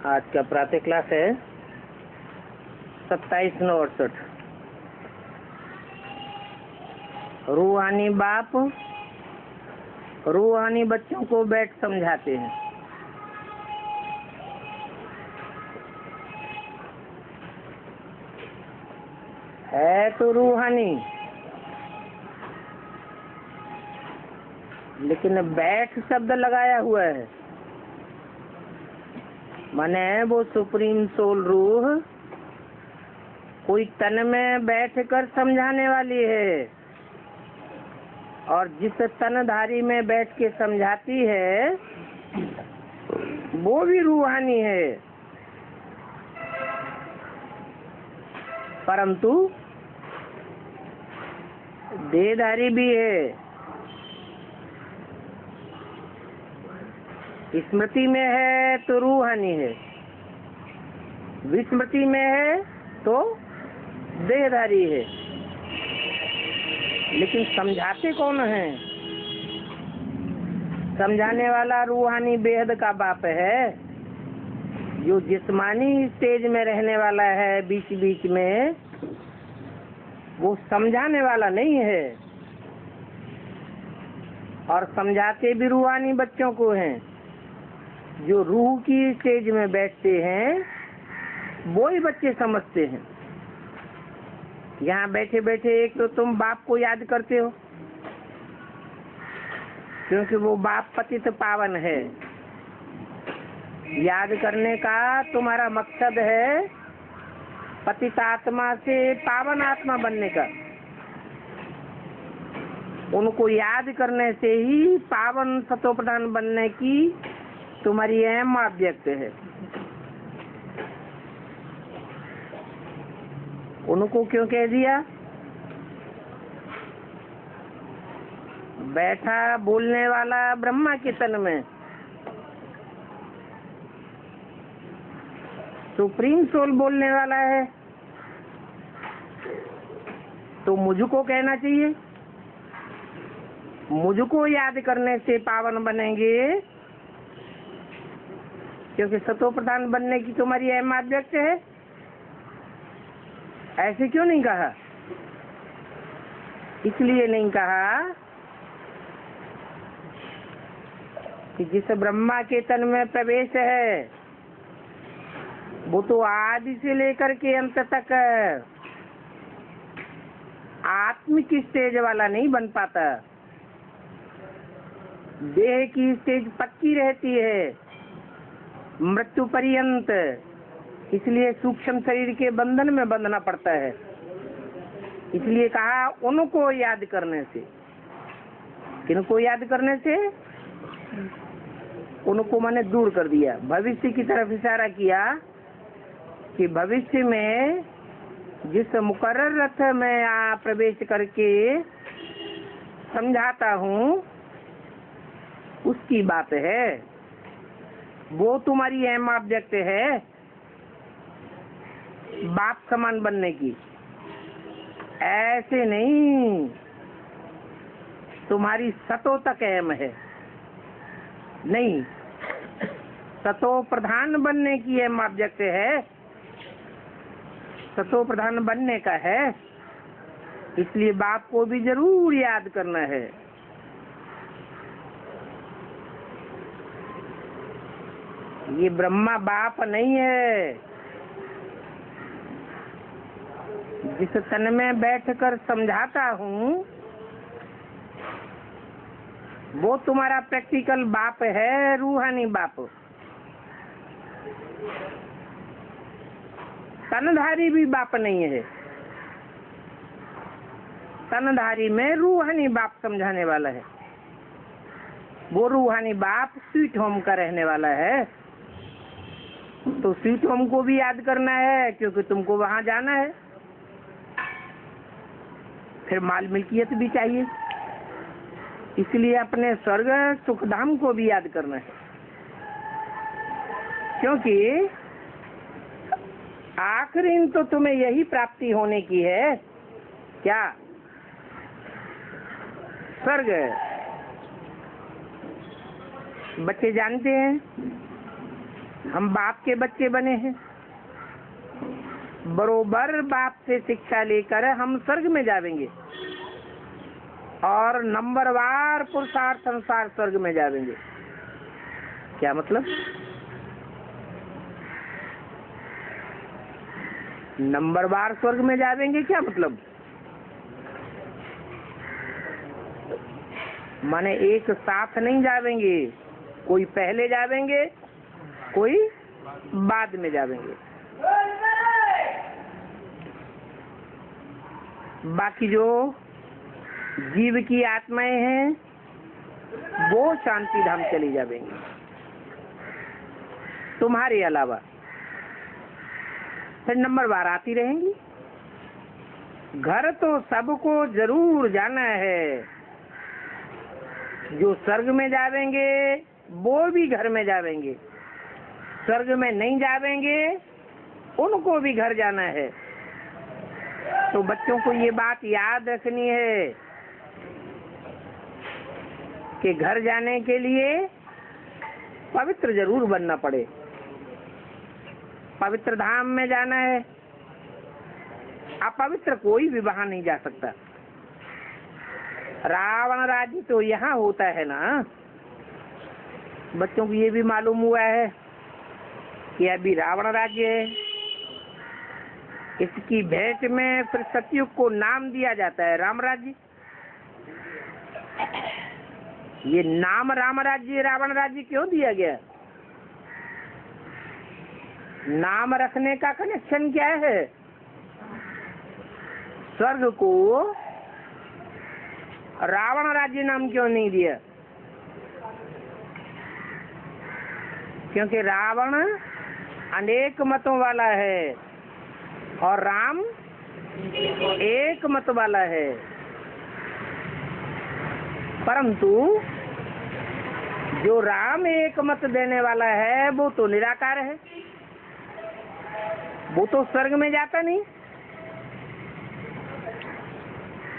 आज का प्रातः क्लास है 27/9/68। रूहानी बाप रूहानी बच्चों को बैठ समझाते हैं। है तो रूहानी, लेकिन बैठ शब्द लगाया हुआ है, माने वो सुप्रीम सोल रूह कोई तन में बैठकर समझाने वाली है, और जिस तनधारी में बैठ के समझाती है वो भी रूहानी है, परंतु देहधारी भी है। स्मृति में है तो रूहानी है, विस्मृति में है तो देहधारी है। लेकिन समझाते कौन है? समझाने वाला रूहानी बेहद का बाप है, जो जिस्मानी स्टेज में रहने वाला है बीच बीच में, वो समझाने वाला नहीं है। और समझाते भी रूहानी बच्चों को हैं, जो रूह की स्टेज में बैठते हैं वो ही बच्चे समझते हैं। यहाँ बैठे बैठे एक तो तुम बाप को याद करते हो, क्योंकि वो बाप पतित पावन है। याद करने का तुम्हारा मकसद है पतित आत्मा से पावन आत्मा बनने का। उनको याद करने से ही पावन सतोप्रधान बनने की तुम्हारी अहम अभिव्यक्त है। उनको क्यों कह दिया? बैठा बोलने वाला ब्रह्मा के तन में, सुप्रीम सोल बोलने वाला है, तो मुझको कहना चाहिए। मुझको याद करने से पावन बनेंगे, क्योंकि सतो प्रधान बनने की तुम्हारी अहम अभिव्यक्त है। ऐसे क्यों नहीं कहा? इसलिए नहीं कहा कि जिस ब्रह्मा के तन में प्रवेश है वो तो आदि से लेकर के अंत तक आत्मिक स्टेज वाला नहीं बन पाता। देह की स्टेज पक्की रहती है मृत्यु पर्यंत, इसलिए सूक्ष्म शरीर के बंधन में बंधना पड़ता है। इसलिए कहा उनको याद करने से। किनको याद करने से? उनको मैंने दूर कर दिया, भविष्य की तरफ इशारा किया कि भविष्य में जिस मुकर्रर रथ में प्रवेश करके समझाता हूँ उसकी बात है। वो तुम्हारी अहम अभिव्यक्त है बाप समान बनने की। ऐसे नहीं, तुम्हारी सतो तक अहम है नहीं, सतो प्रधान बनने की अहम अभिव्यक्त है। सतो प्रधान बनने का है, इसलिए बाप को भी जरूर याद करना है। ये ब्रह्मा बाप नहीं है। जिस तन में बैठकर समझाता हूँ वो तुम्हारा प्रैक्टिकल बाप है, रूहानी बाप। तनधारी भी बाप नहीं है। तनधारी में रूहानी बाप समझाने वाला है। वो रूहानी बाप स्वीट होम का रहने वाला है, तो स्वीट होम को भी याद करना है, क्योंकि तुमको वहां जाना है। फिर माल मिल्कियत भी चाहिए, इसलिए अपने स्वर्ग सुखधाम को भी याद करना है। क्योंकि आखिरी तो तुम्हें यही प्राप्ति होने की है। क्या? स्वर्ग। बच्चे जानते हैं हम बाप के बच्चे बने हैं, बरोबर बाप से शिक्षा लेकर हम स्वर्ग में जाएंगे और नंबरवार पुरुषार्थ अनुसार स्वर्ग में जाएंगे। क्या मतलब? नंबरवार स्वर्ग में जाएंगे क्या मतलब? माने एक साथ नहीं जाएंगे, कोई पहले जाएंगे, कोई बाद में जाएंगे। बाकी जो जीव की आत्माएं हैं वो शांति धाम चली जाएंगी, तुम्हारे अलावा। फिर नंबरवार आती रहेंगी। घर तो सबको जरूर जाना है, जो स्वर्ग में जाएंगे वो भी घर में जाएंगे, स्वर्ग में नहीं जाएंगे उनको भी घर जाना है। तो बच्चों को ये बात याद रखनी है कि घर जाने के लिए पवित्र जरूर बनना पड़े। पवित्र धाम में जाना है, अपवित्र कोई भी वहां नहीं जा सकता। रावण राज्य तो यहाँ होता है ना। बच्चों को ये भी मालूम हुआ है कि अभी रावण राज्य है। इसकी भेंट में फिर सतयुग को नाम दिया जाता है राम राज्य। ये नाम राम राज्य रावण राज्य क्यों दिया गया? नाम रखने का कनेक्शन क्या है? स्वर्ग को रावण राज्य नाम क्यों नहीं दिया? क्योंकि रावण अनेक मतों वाला है और राम एक मत वाला है। परंतु जो राम एक मत देने वाला है वो तो निराकार है, वो तो स्वर्ग में जाता नहीं।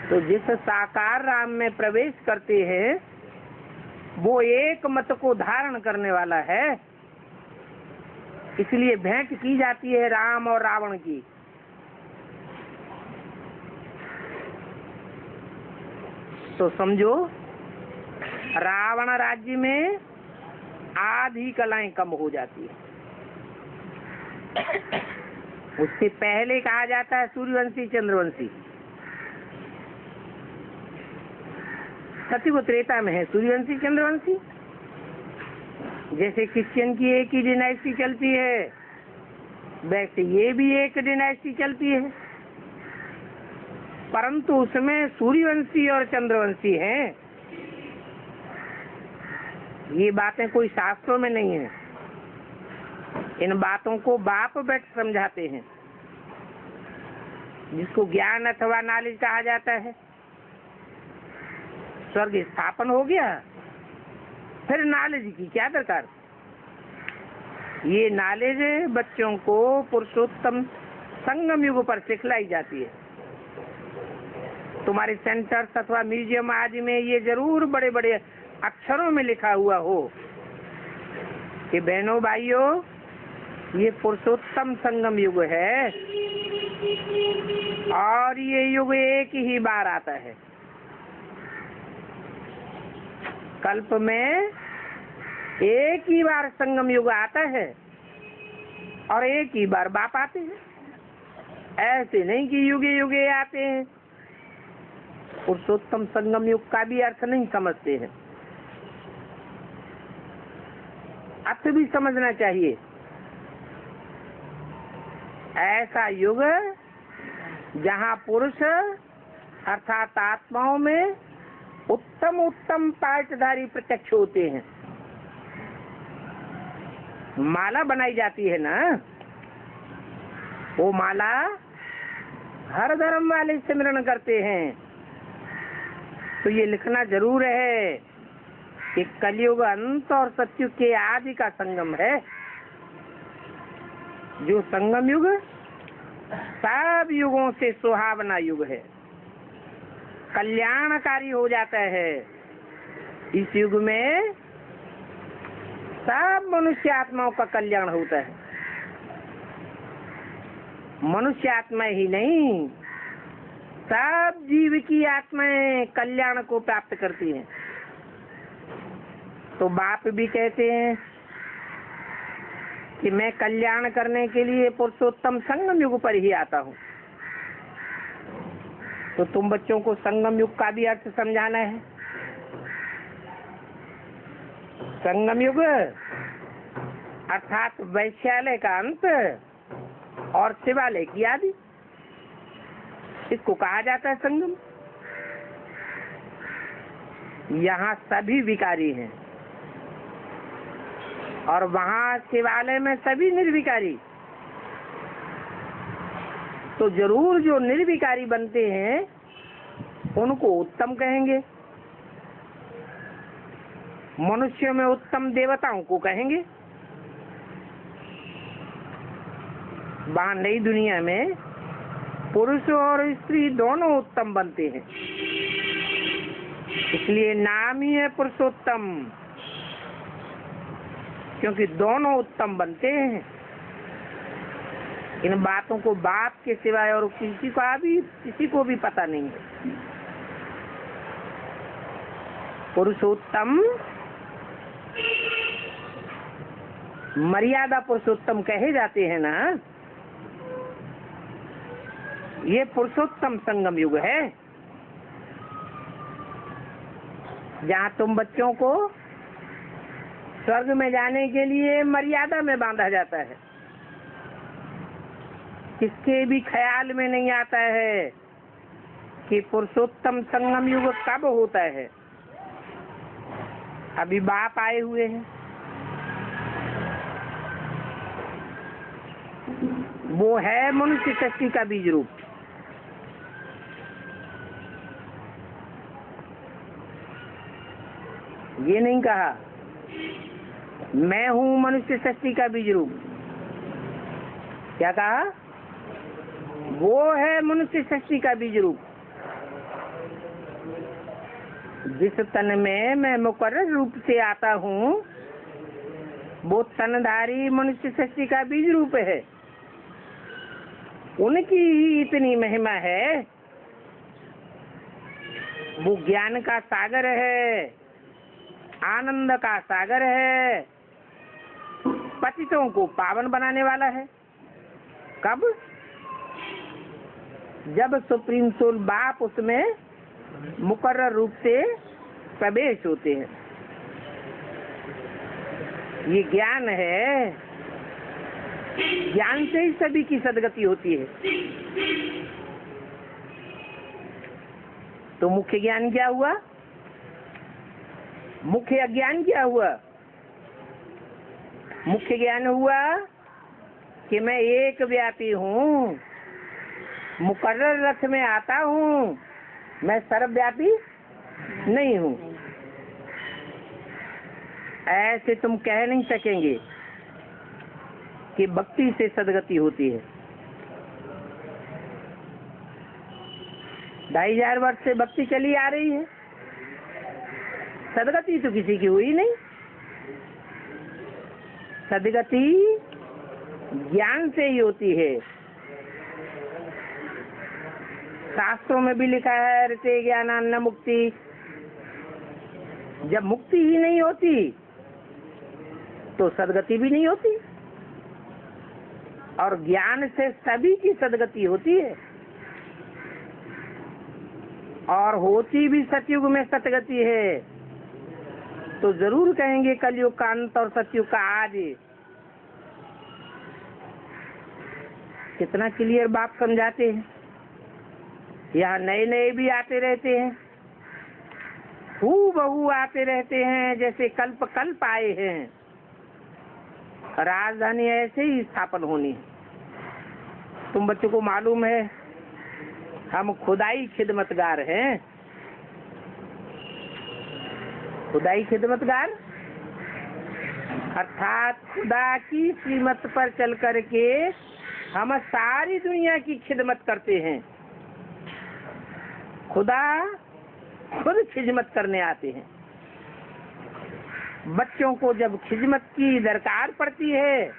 तो जिस साकार राम में प्रवेश करते हैं वो एक मत को धारण करने वाला है, इसलिए भेंट की जाती है राम और रावण की। तो समझो रावण राज्य में आधी कलाएं कम हो जाती है। उससे पहले कहा जाता है सूर्यवंशी चंद्रवंशी। सतयुग त्रेता में है सूर्यवंशी चंद्रवंशी। जैसे क्रिश्चियन की एक ही डिनाइस्टी चलती है, वैसे ये भी एक डिनाइस्टी चलती है, परंतु उसमें सूर्यवंशी और चंद्रवंशी हैं। ये बातें कोई शास्त्रों में नहीं है। इन बातों को बाप बैठ समझाते हैं, जिसको ज्ञान अथवा नॉलेज कहा जाता है। स्वर्ग स्थापन हो गया, फिर नॉलेज की क्या दरकार? ये नॉलेज बच्चों को पुरुषोत्तम संगम युग पर सिखलाई जाती है। तुम्हारे सेंटर्स अथवा म्यूजियम आदि में ये जरूर बड़े बड़े अक्षरों में लिखा हुआ हो कि बहनों भाइयों ये पुरुषोत्तम संगम युग है और ये युग एक ही बार आता है। कल्प में एक ही बार संगम युग आता है और एक ही बार बाप आते हैं। ऐसे नहीं कि युगे युगे आते हैं। पुरुषोत्तम संगम युग का भी अर्थ नहीं समझते हैं। अर्थ भी समझना चाहिए। ऐसा युग जहाँ पुरुष अर्थात आत्माओं में उत्तम उत्तम पाठधारी प्रत्यक्ष होते हैं। माला बनाई जाती है ना, वो माला हर धर्म वाले सिमरन करते हैं। तो ये लिखना जरूर है कि कलयुग अंत और सतयुग के आदि का संगम है। जो संगम युग सब युगों से सुहावना युग है, कल्याणकारी हो जाता है। इस युग में सब मनुष्य आत्माओं का कल्याण होता है। मनुष्य आत्मा ही नहीं, सब जीव की आत्माएं कल्याण को प्राप्त करती हैं। तो बाप भी कहते हैं कि मैं कल्याण करने के लिए पुरुषोत्तम संगम युग पर ही आता हूँ। तो तुम बच्चों को संगम युग का भी अर्थ समझाना है। संगम युग अर्थात वैश्यालय का अंत और शिवालय की आदि, इसको कहा जाता है संगम। यहाँ सभी विकारी हैं और वहाँ शिवालय में सभी निर्विकारी। तो जरूर जो निर्विकारी बनते हैं उनको उत्तम कहेंगे, मनुष्यों में उत्तम देवताओं को कहेंगे। वहाँ नई दुनिया में पुरुष और स्त्री दोनों उत्तम बनते हैं, इसलिए नाम ही है पुरुषोत्तम, क्योंकि दोनों उत्तम बनते हैं। इन बातों को बाप के सिवाय और किसी को भी पता नहीं है। पुरुषोत्तम मर्यादा पुरुषोत्तम कहे जाते हैं ना, ये पुरुषोत्तम संगम युग है, जहाँ तुम बच्चों को स्वर्ग में जाने के लिए मर्यादा में बांधा जाता है। किसके भी ख्याल में नहीं आता है कि पुरुषोत्तम संगम युग कब होता है। अभी बाप आए हुए हैं, वो है मनुष्य सृष्टि का बीज रूप। ये नहीं कहा मैं हूँ मनुष्य सृष्टि का बीज रूप, क्या कहा? वो है मनुष्य सृष्टि का बीज रूप, जिस तन में मैं मुकर्रर रूप से आता हूँ वो तनधारी मनुष्य सृष्टि का बीज रूप है। उनकी ही इतनी महिमा है, वो ज्ञान का सागर है, आनंद का सागर है, पतितों को पावन बनाने वाला है। कब? जब सुप्रीम सोल बाप उसमें मुकर्रर रूप से प्रवेश होते हैं। ये ज्ञान है, ज्ञान से ही सभी की सदगति होती है। तो मुख्य ज्ञान क्या हुआ? मुख्य अज्ञान क्या हुआ? मुख्य ज्ञान हुआ कि मैं एक व्यापी हूँ, मुकर्रर रथ में आता हूँ, मैं सर्वव्यापी नहीं हूँ। ऐसे तुम कह नहीं सकेंगे कि भक्ति से सदगति होती है। 2500 वर्ष से भक्ति चली आ रही है, सदगति तो किसी की हुई नहीं। सदगति ज्ञान से ही होती है। शास्त्रों में भी लिखा है ऋते ज्ञानान्न मुक्ति। जब मुक्ति ही नहीं होती तो सदगति भी नहीं होती, और ज्ञान से सभी की सदगति होती है। और होती भी सतयुग में सतगति है। तो जरूर कहेंगे कलयुग का अंत और सतयुग का आदि। कितना क्लियर बात समझाते हैं। यहाँ नए नए भी आते रहते हैं, हूबहू आते रहते हैं, जैसे कल्प कल्प आए हैं। राजधानी ऐसे ही स्थापन होनी है। तुम बच्चों को मालूम है हम खुदाई खिदमतगार हैं। खुदाई खिदमतगार अर्थात खुदा की श्रीमत पर चल करके हम सारी दुनिया की खिदमत करते हैं। खुदा खुद खिदमत करने आते हैं। बच्चों को जब खिदमत की दरकार पड़ती है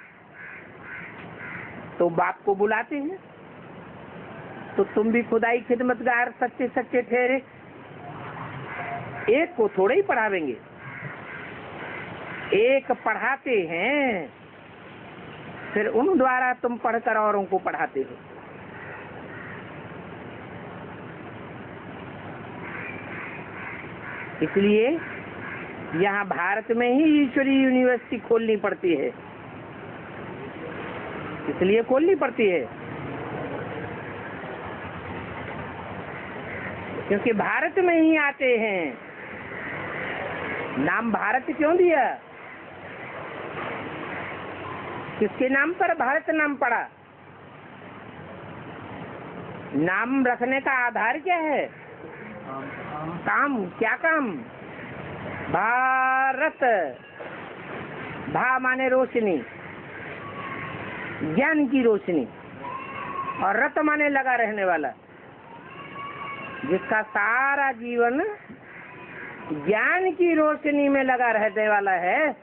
तो बाप को बुलाते हैं। तो तुम भी खुदाई खिदमतगार सच्चे सच्चे ठहरे। एक को थोड़े ही पढ़ावेंगे, एक पढ़ाते हैं, फिर उन द्वारा तुम पढ़कर औरों को पढ़ाते हो। इसलिए यहाँ भारत में ही ईश्वरीय यूनिवर्सिटी खोलनी पड़ती है। इसलिए खोलनी पड़ती है क्योंकि भारत में ही आते हैं। नाम भारत क्यों दिया? किसके नाम पर भारत नाम पड़ा? नाम रखने का आधार क्या है? काम। क्या काम? भारत। भा माने रोशनी, ज्ञान की रोशनी, और रत माने लगा रहने वाला। जिसका सारा जीवन ज्ञान की रोशनी में लगा रहने वाला है,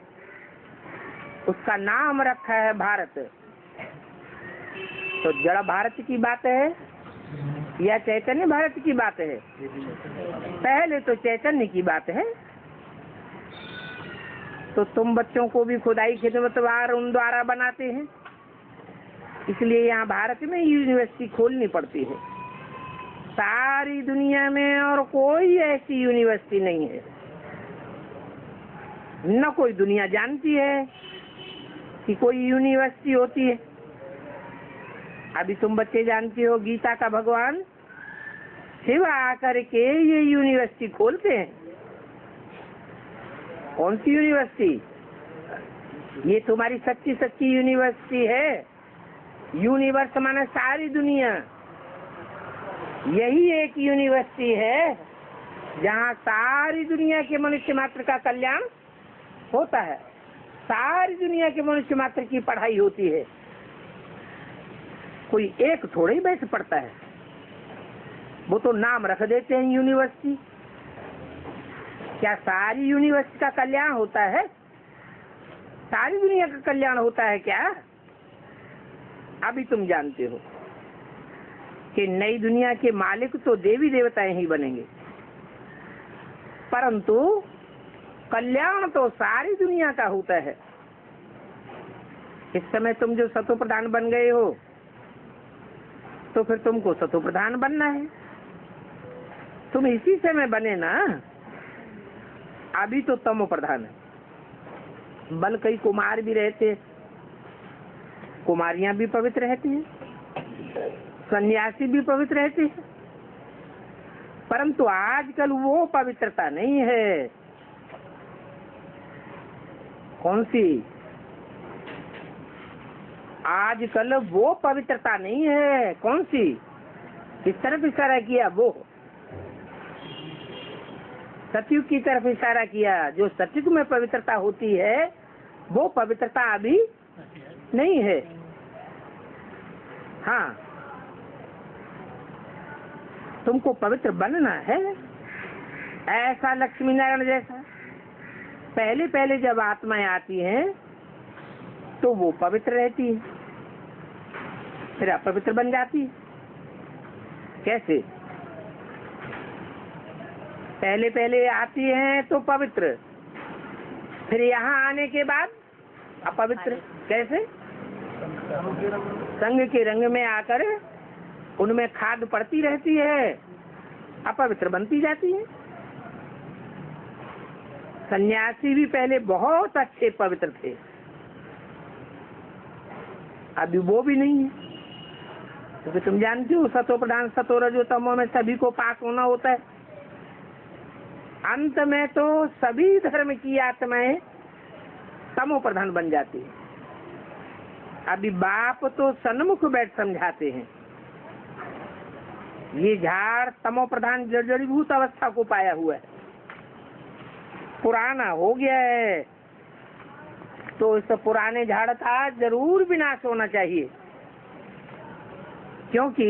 उसका नाम रखा है भारत। तो जड़ भारत की बात है या चैतन्य भारत की बात है? पहले तो चैतन्य की बात है। तो तुम बच्चों को भी खुदाई खिदमतगार उन द्वारा बनाते हैं। इसलिए यहाँ भारत में यूनिवर्सिटी खोलनी पड़ती है। सारी दुनिया में और कोई ऐसी यूनिवर्सिटी नहीं है, न कोई दुनिया जानती है कि कोई यूनिवर्सिटी होती है। अभी तुम बच्चे जानते हो गीता का भगवान शिव आकर के ये यूनिवर्सिटी खोलते हैं। कौन सी यूनिवर्सिटी? ये तुम्हारी सच्ची सच्ची यूनिवर्सिटी है। यूनिवर्स माने सारी दुनिया। यही एक यूनिवर्सिटी है जहाँ सारी दुनिया के मनुष्य मात्र का कल्याण होता है। सारी दुनिया के मनुष्य मात्र की पढ़ाई होती है। कोई एक थोड़े ही बैठ पड़ता है। वो तो नाम रख देते हैं यूनिवर्सिटी। क्या सारी यूनिवर्सिटी का कल्याण होता है? सारी दुनिया का कल्याण होता है क्या? अभी तुम जानते हो कि नई दुनिया के मालिक तो देवी देवताएं ही बनेंगे, परंतु कल्याण तो सारी दुनिया का होता है। इस समय तुम जो सतो प्रधान बन गए हो, तो फिर तुमको सतो प्रधान बनना है। तुम इसी समय बने ना। अभी तो तमो प्रधान है। बल कई कुमार भी रहते, कुमारियां भी पवित्र रहती हैं, सन्यासी भी पवित्र रहते हैं, परंतु आजकल वो पवित्रता नहीं है। कौन सी? आजकल वो पवित्रता नहीं है। कौन सी? किस तरफ इशारा किया? वो सतयुग की तरफ इशारा किया। जो सतयुग में पवित्रता होती है वो पवित्रता अभी नहीं है। हाँ, तुमको पवित्र बनना है, ऐसा लक्ष्मी नारायण जैसा। पहले पहले जब आत्माएं आती हैं तो वो पवित्र रहती है, फिर अपवित्र बन जाती है। कैसे? पहले पहले आती हैं तो पवित्र, फिर यहाँ आने के बाद अपवित्र। कैसे? संग के रंग में आकर उनमें खाद पड़ती रहती है, अपवित्र बनती जाती है। सन्यासी भी पहले बहुत अच्छे पवित्र थे, अभी वो भी नहीं है। क्योंकि तुम जानते हो सतो प्रधान सतो रजो तमो में सभी को पास होना होता है। अंत में तो सभी धर्म की आत्माएं तमो प्रधान बन जाती है। अभी बाप तो सन्मुख बैठ समझाते हैं, ये झाड़ तमो प्रधान जड़ीभूत अवस्था को पाया हुआ है, पुराना हो गया है, तो इस पुराने झाड़ का जरूर विनाश होना चाहिए। क्योंकि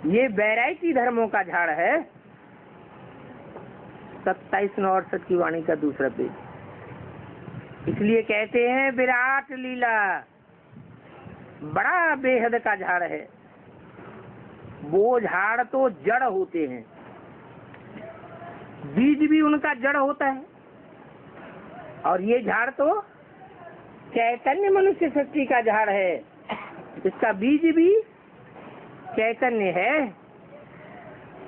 ये वैरायटी धर्मों का झाड़ है। 27 की वाणी का दूसरा पेज। इसलिए कहते हैं विराट लीला, बड़ा बेहद का झाड़ है। वो झाड़ तो जड़ होते हैं, बीज भी उनका जड़ होता है, और ये झाड़ तो चैतन्य मनुष्य शक्ति का झाड़ है, इसका बीज भी चैतन्य है।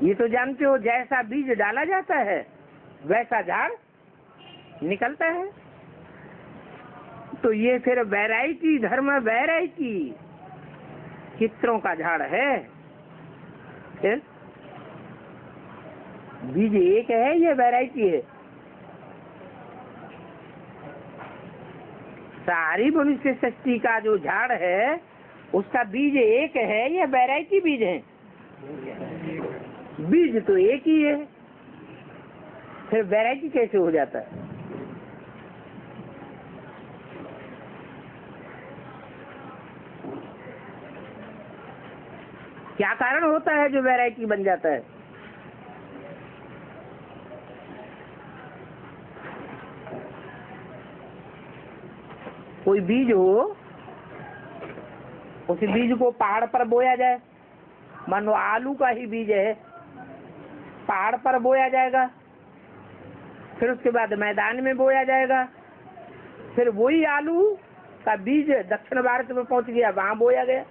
ये तो जानते हो, जैसा बीज डाला जाता है वैसा झाड़ निकलता है। तो ये फिर वैरायटी, धर्म वैरायटी चित्रों का झाड़ है। फिर बीज एक है, ये वैरायटी है। सारी मनुष्य शक्ति का जो झाड़ है उसका बीज एक है, ये वैरायटी बीज है। बीज तो एक ही है, फिर वैरायटी कैसे हो जाता है? क्या कारण होता है जो वैरायटी बन जाता है? कोई बीज हो, उस बीज को पहाड़ पर बोया जाए, मान लो आलू का ही बीज है, पहाड़ पर बोया जाएगा, फिर उसके बाद मैदान में बोया जाएगा, फिर वही आलू का बीज दक्षिण भारत में पहुंच गया, वहां बोया गया।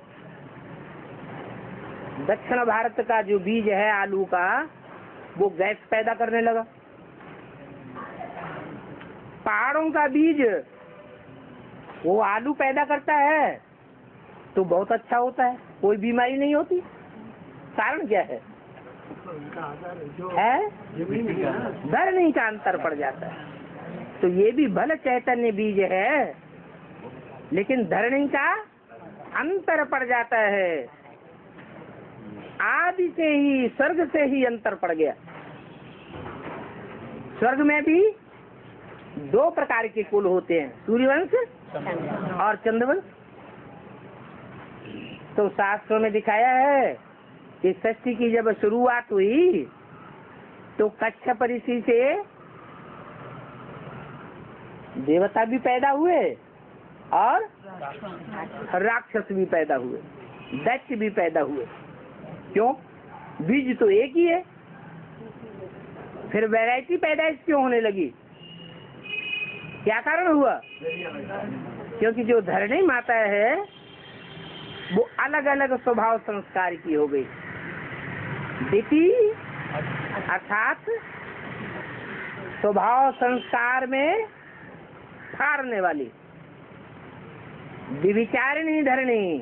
दक्षिण भारत का जो बीज है आलू का, वो गैस पैदा करने लगा। पहाड़ों का बीज वो आलू पैदा करता है तो बहुत अच्छा होता है, कोई बीमारी नहीं होती। कारण क्या है? धरणी का अंतर पड़ जाता है। तो ये भी भले चैतन्य बीज है, लेकिन धरणी का अंतर पड़ जाता है। आदि से ही, स्वर्ग से ही अंतर पड़ गया। स्वर्ग में भी दो प्रकार के कुल होते हैं, सूर्यवंश और चंद्रवंश। तो शास्त्रों में दिखाया है कि सृष्टि की जब शुरुआत हुई तो कच्छप ऋषि से देवता भी पैदा हुए और राक्षस भी पैदा हुए, दैत्य भी पैदा हुए। क्यों? बीज तो एक ही है। फिर वैरायटी पैदाइश क्यों होने लगी? क्या कारण हुआ? क्योंकि जो धरणी माता है वो अलग अलग स्वभाव संस्कार की हो गई। दिति अर्थात स्वभाव संस्कार में फाड़ने वाली, विचारिणी धरणी,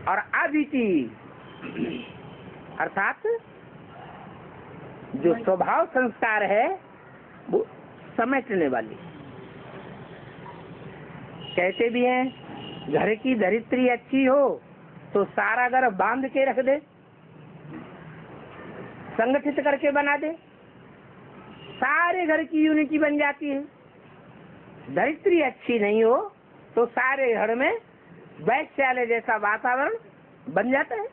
और अदिति अर्थात जो स्वभाव संस्कार है वो समेटने वाली। कहते भी हैं घर की धरित्री अच्छी हो तो सारा घर बांध के रख दे, संगठित करके बना दे, सारे घर की यूनिटी बन जाती है। धरित्री अच्छी नहीं हो तो सारे घर में वैश्यालय जैसा वातावरण बन जाता है।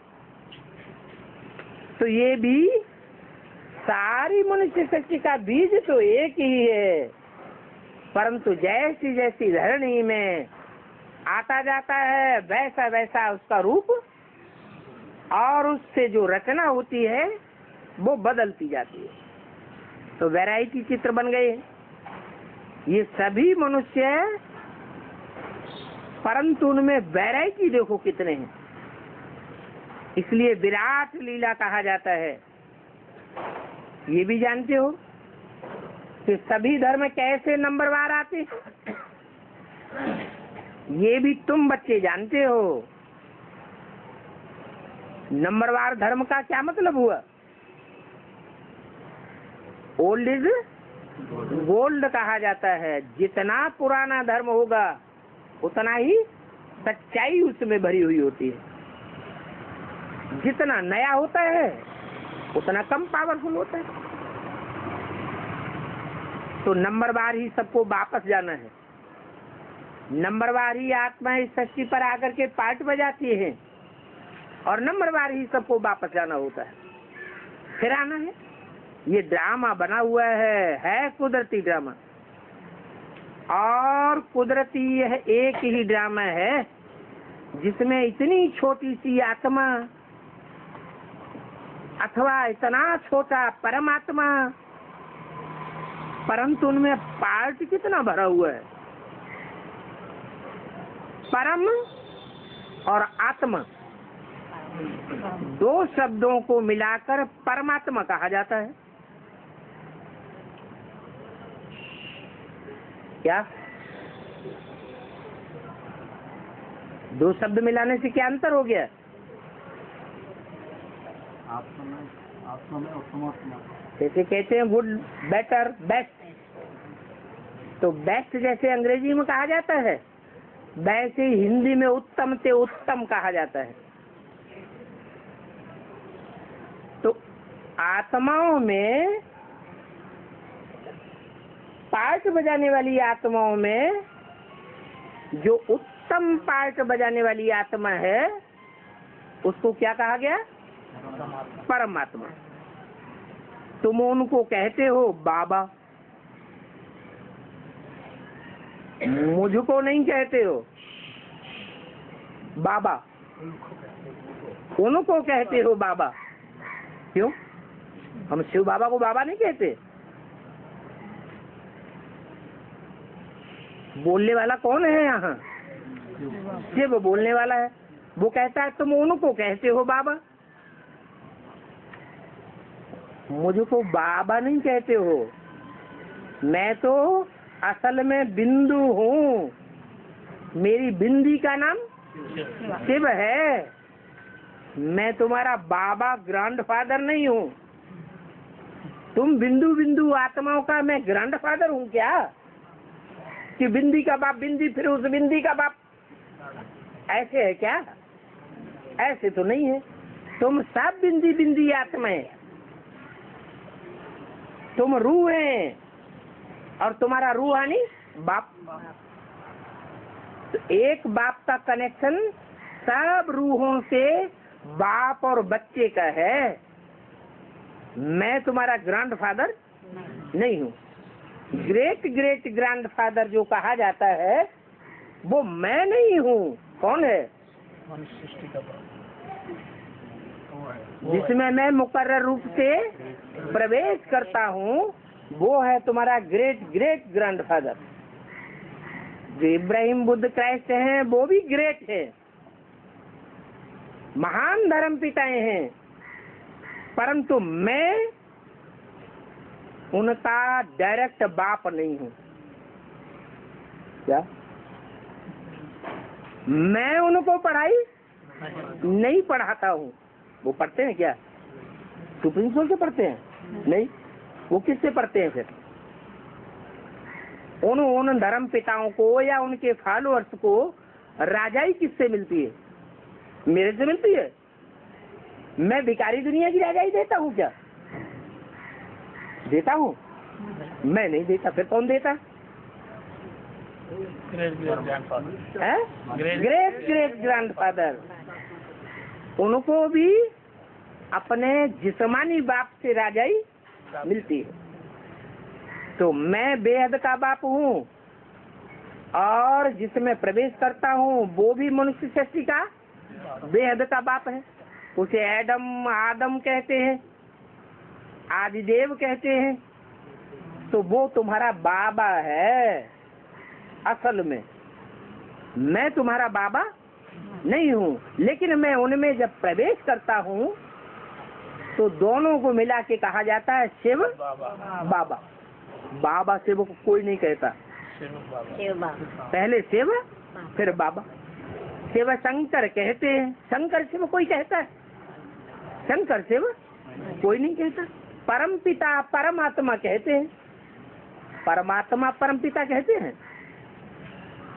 तो ये भी सारी मनुष्य शक्ति का बीज तो एक ही है, परंतु जैसी जैसी धरणी में आता जाता है वैसा वैसा उसका रूप और उससे जो रचना होती है वो बदलती जाती है। तो वैरायटी चित्र बन गए। ये सभी मनुष्य है, परंतु उनमें वैरायटी देखो कितने हैं। इसलिए विराट लीला कहा जाता है। ये भी जानते हो कि सभी धर्म कैसे नंबरवार आते हैं? ये भी तुम बच्चे जानते हो। नंबरवार धर्म का क्या मतलब हुआ? ओल्ड इज गोल्ड कहा जाता है। जितना पुराना धर्म होगा उतना ही सच्चाई उसमें भरी हुई होती है। जितना नया होता है उतना कम पावरफुल होता है। तो नंबरवार ही सबको वापस जाना है। नंबरवार ही आत्मा इस सृष्टि पर आकर के पार्ट बजाती है और नंबरवार ही सबको वापस जाना होता है, फिर आना है। ये ड्रामा बना हुआ है कुदरती ड्रामा। और कुदरती यह एक ही ड्रामा है जिसमें इतनी छोटी सी आत्मा अथवा इतना छोटा परमात्मा, परंतु उनमें पार्ट कितना भरा हुआ है। परम और आत्मा दो शब्दों को मिलाकर परमात्मा कहा जाता है। क्या दो शब्द मिलाने से क्या अंतर हो गया? आत्मा में उत्तम। जैसे कहते हैं गुड, बेटर, बेस्ट, तो बेस्ट जैसे अंग्रेजी में कहा जाता है, वैसे हिंदी में उत्तम से उत्तम कहा जाता है। तो आत्माओं में, पार्ट बजाने वाली आत्माओं में जो उत्तम पार्ट बजाने वाली आत्मा है उसको क्या कहा गया? परमात्मा। तुम उनको कहते हो बाबा, मुझको नहीं कहते हो बाबा, उनको कहते हो बाबा। क्यों? हम शिव बाबा को बाबा नहीं कहते। बोलने वाला कौन है यहाँ? शिव बोलने वाला है। वो कहता है तुम उनको कहते हो बाबा, मुझको बाबा नहीं कहते हो। मैं तो असल में बिंदु हूँ, मेरी बिंदी का नाम शिव है। मैं तुम्हारा बाबा ग्रैंडफादर नहीं हूँ। तुम बिंदु बिंदु आत्माओं का मैं ग्रैंडफादर हूँ क्या? कि बिंदी का बाप बिंदी, फिर उस बिंदी का बाप, ऐसे है क्या? ऐसे तो नहीं है। तुम सब बिंदी बिंदी आत्माएं, तुम रूह है और तुम्हारा रूहानी बाप। तो एक बाप का कनेक्शन सब रूहों से बाप और बच्चे का है। मैं तुम्हारा ग्रैंडफादर नहीं हूँ। ग्रेट ग्रेट ग्रैंडफादर जो कहा जाता है वो मैं नहीं हूँ। कौन है? जिसमें मैं मुकर्रर रूप से प्रवेश करता हूँ वो है तुम्हारा ग्रेट ग्रेट ग्रैंडफादर। जो इब्राहिम बुद्ध क्राइस्ट हैं वो भी ग्रेट है, महान धर्म पिताएं हैं, परंतु मैं उनका डायरेक्ट बाप नहीं हूँ। क्या? मैं उनको पढ़ाई नहीं पढ़ाता हूँ। वो पढ़ते हैं क्या? सुप्रीम कोर्ट से पढ़ते हैं? नहीं। वो किससे पढ़ते हैं फिर? उन धर्म पिताओं को या उनके फॉलोअर्स को राजाई किससे मिलती है? मेरे से मिलती है। मैं भिखारी दुनिया की राजाई देता हूँ क्या? देता हूँ? मैं नहीं देता। फिर कौन देता? Great great grandfather. उनको भी अपने जिस्मानी बाप से राजाई मिलती है। तो मैं बेहद का बाप हूँ और जिसमें प्रवेश करता हूँ वो भी मनुष्य सृष्टि का बेहद का बाप है। उसे आदम कहते हैं, आदिदेव कहते हैं। तो वो तुम्हारा बाबा है। असल में मैं तुम्हारा बाबा नहीं हूँ, लेकिन मैं उनमें जब प्रवेश करता हूँ तो दोनों को मिला के कहा जाता है शिव बाबा। बाबा शिव को कोई नहीं कहता। पहले शिव फिर बाबा। शिव शंकर कहते हैं, शंकर शिव कोई कहता है? शंकर शिव कोई नहीं कहता। परम पिता परमात्मा कहते हैं। परमात्मा परम पिता कहते हैं?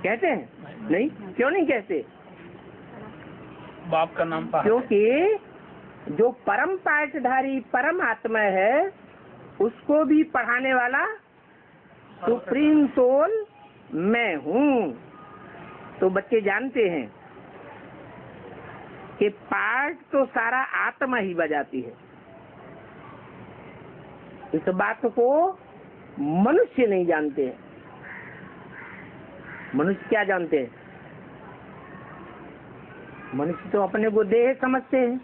कहते हैं? नहीं। क्यों नहीं कहते? बाप का नाम क्योंकि जो परम पाठधारी परम आत्मा है उसको भी पढ़ाने वाला सुप्रीम सोल मैं हूँ। तो बच्चे जानते हैं कि पाठ तो सारा आत्मा ही बजाती है। इस बात को मनुष्य नहीं जानते हैं। मनुष्य क्या जानते हैं? मनुष्य तो अपने को देह समझते हैं,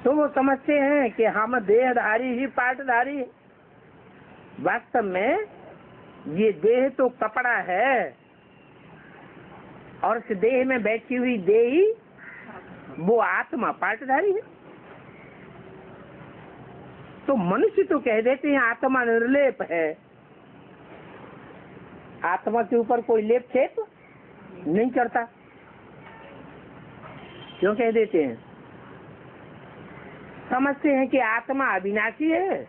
तो वो समझते हैं कि हम देहधारी ही पार्टधारी। वास्तव में ये देह तो कपड़ा है, और इस देह में बैठी हुई देही वो आत्मा पार्टधारी है। तो मनुष्य तो कह देते हैं आत्मा निर्लेप है, आत्मा के ऊपर कोई लेप छेप नहीं करता। क्यों कह देते हैं? समझते हैं कि आत्मा अविनाशी है,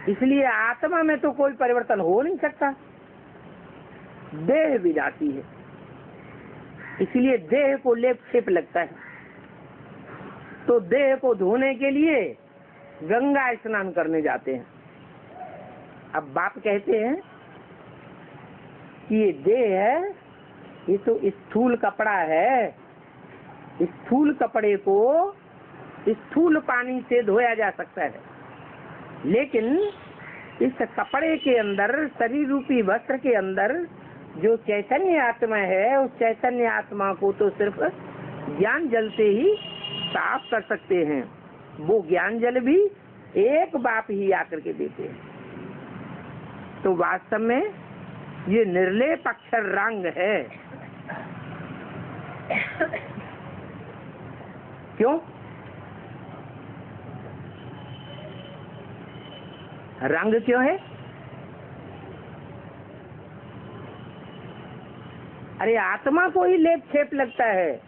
इसलिए आत्मा में तो कोई परिवर्तन हो नहीं सकता। देह विनाशी है, इसलिए देह को लेप छेप लगता है। तो देह को धोने के लिए गंगा स्नान करने जाते हैं। अब बाप कहते हैं कि ये देह है, ये तो स्थूल कपड़ा है, स्थूल कपड़े को स्थूल पानी से धोया जा सकता है, लेकिन इस कपड़े के अंदर, शरीर रूपी वस्त्र के अंदर जो चैतन्य आत्मा है, उस चैतन्य आत्मा को तो सिर्फ ज्ञान जल से ही साफ कर सकते हैं। वो ज्ञान जल भी एक बाप ही आकर के देते हैं। तो वास्तव में ये निर्लेप अक्षर रंग है। क्यों? रंग क्यों है? अरे आत्मा को ही लेप छेप लगता है।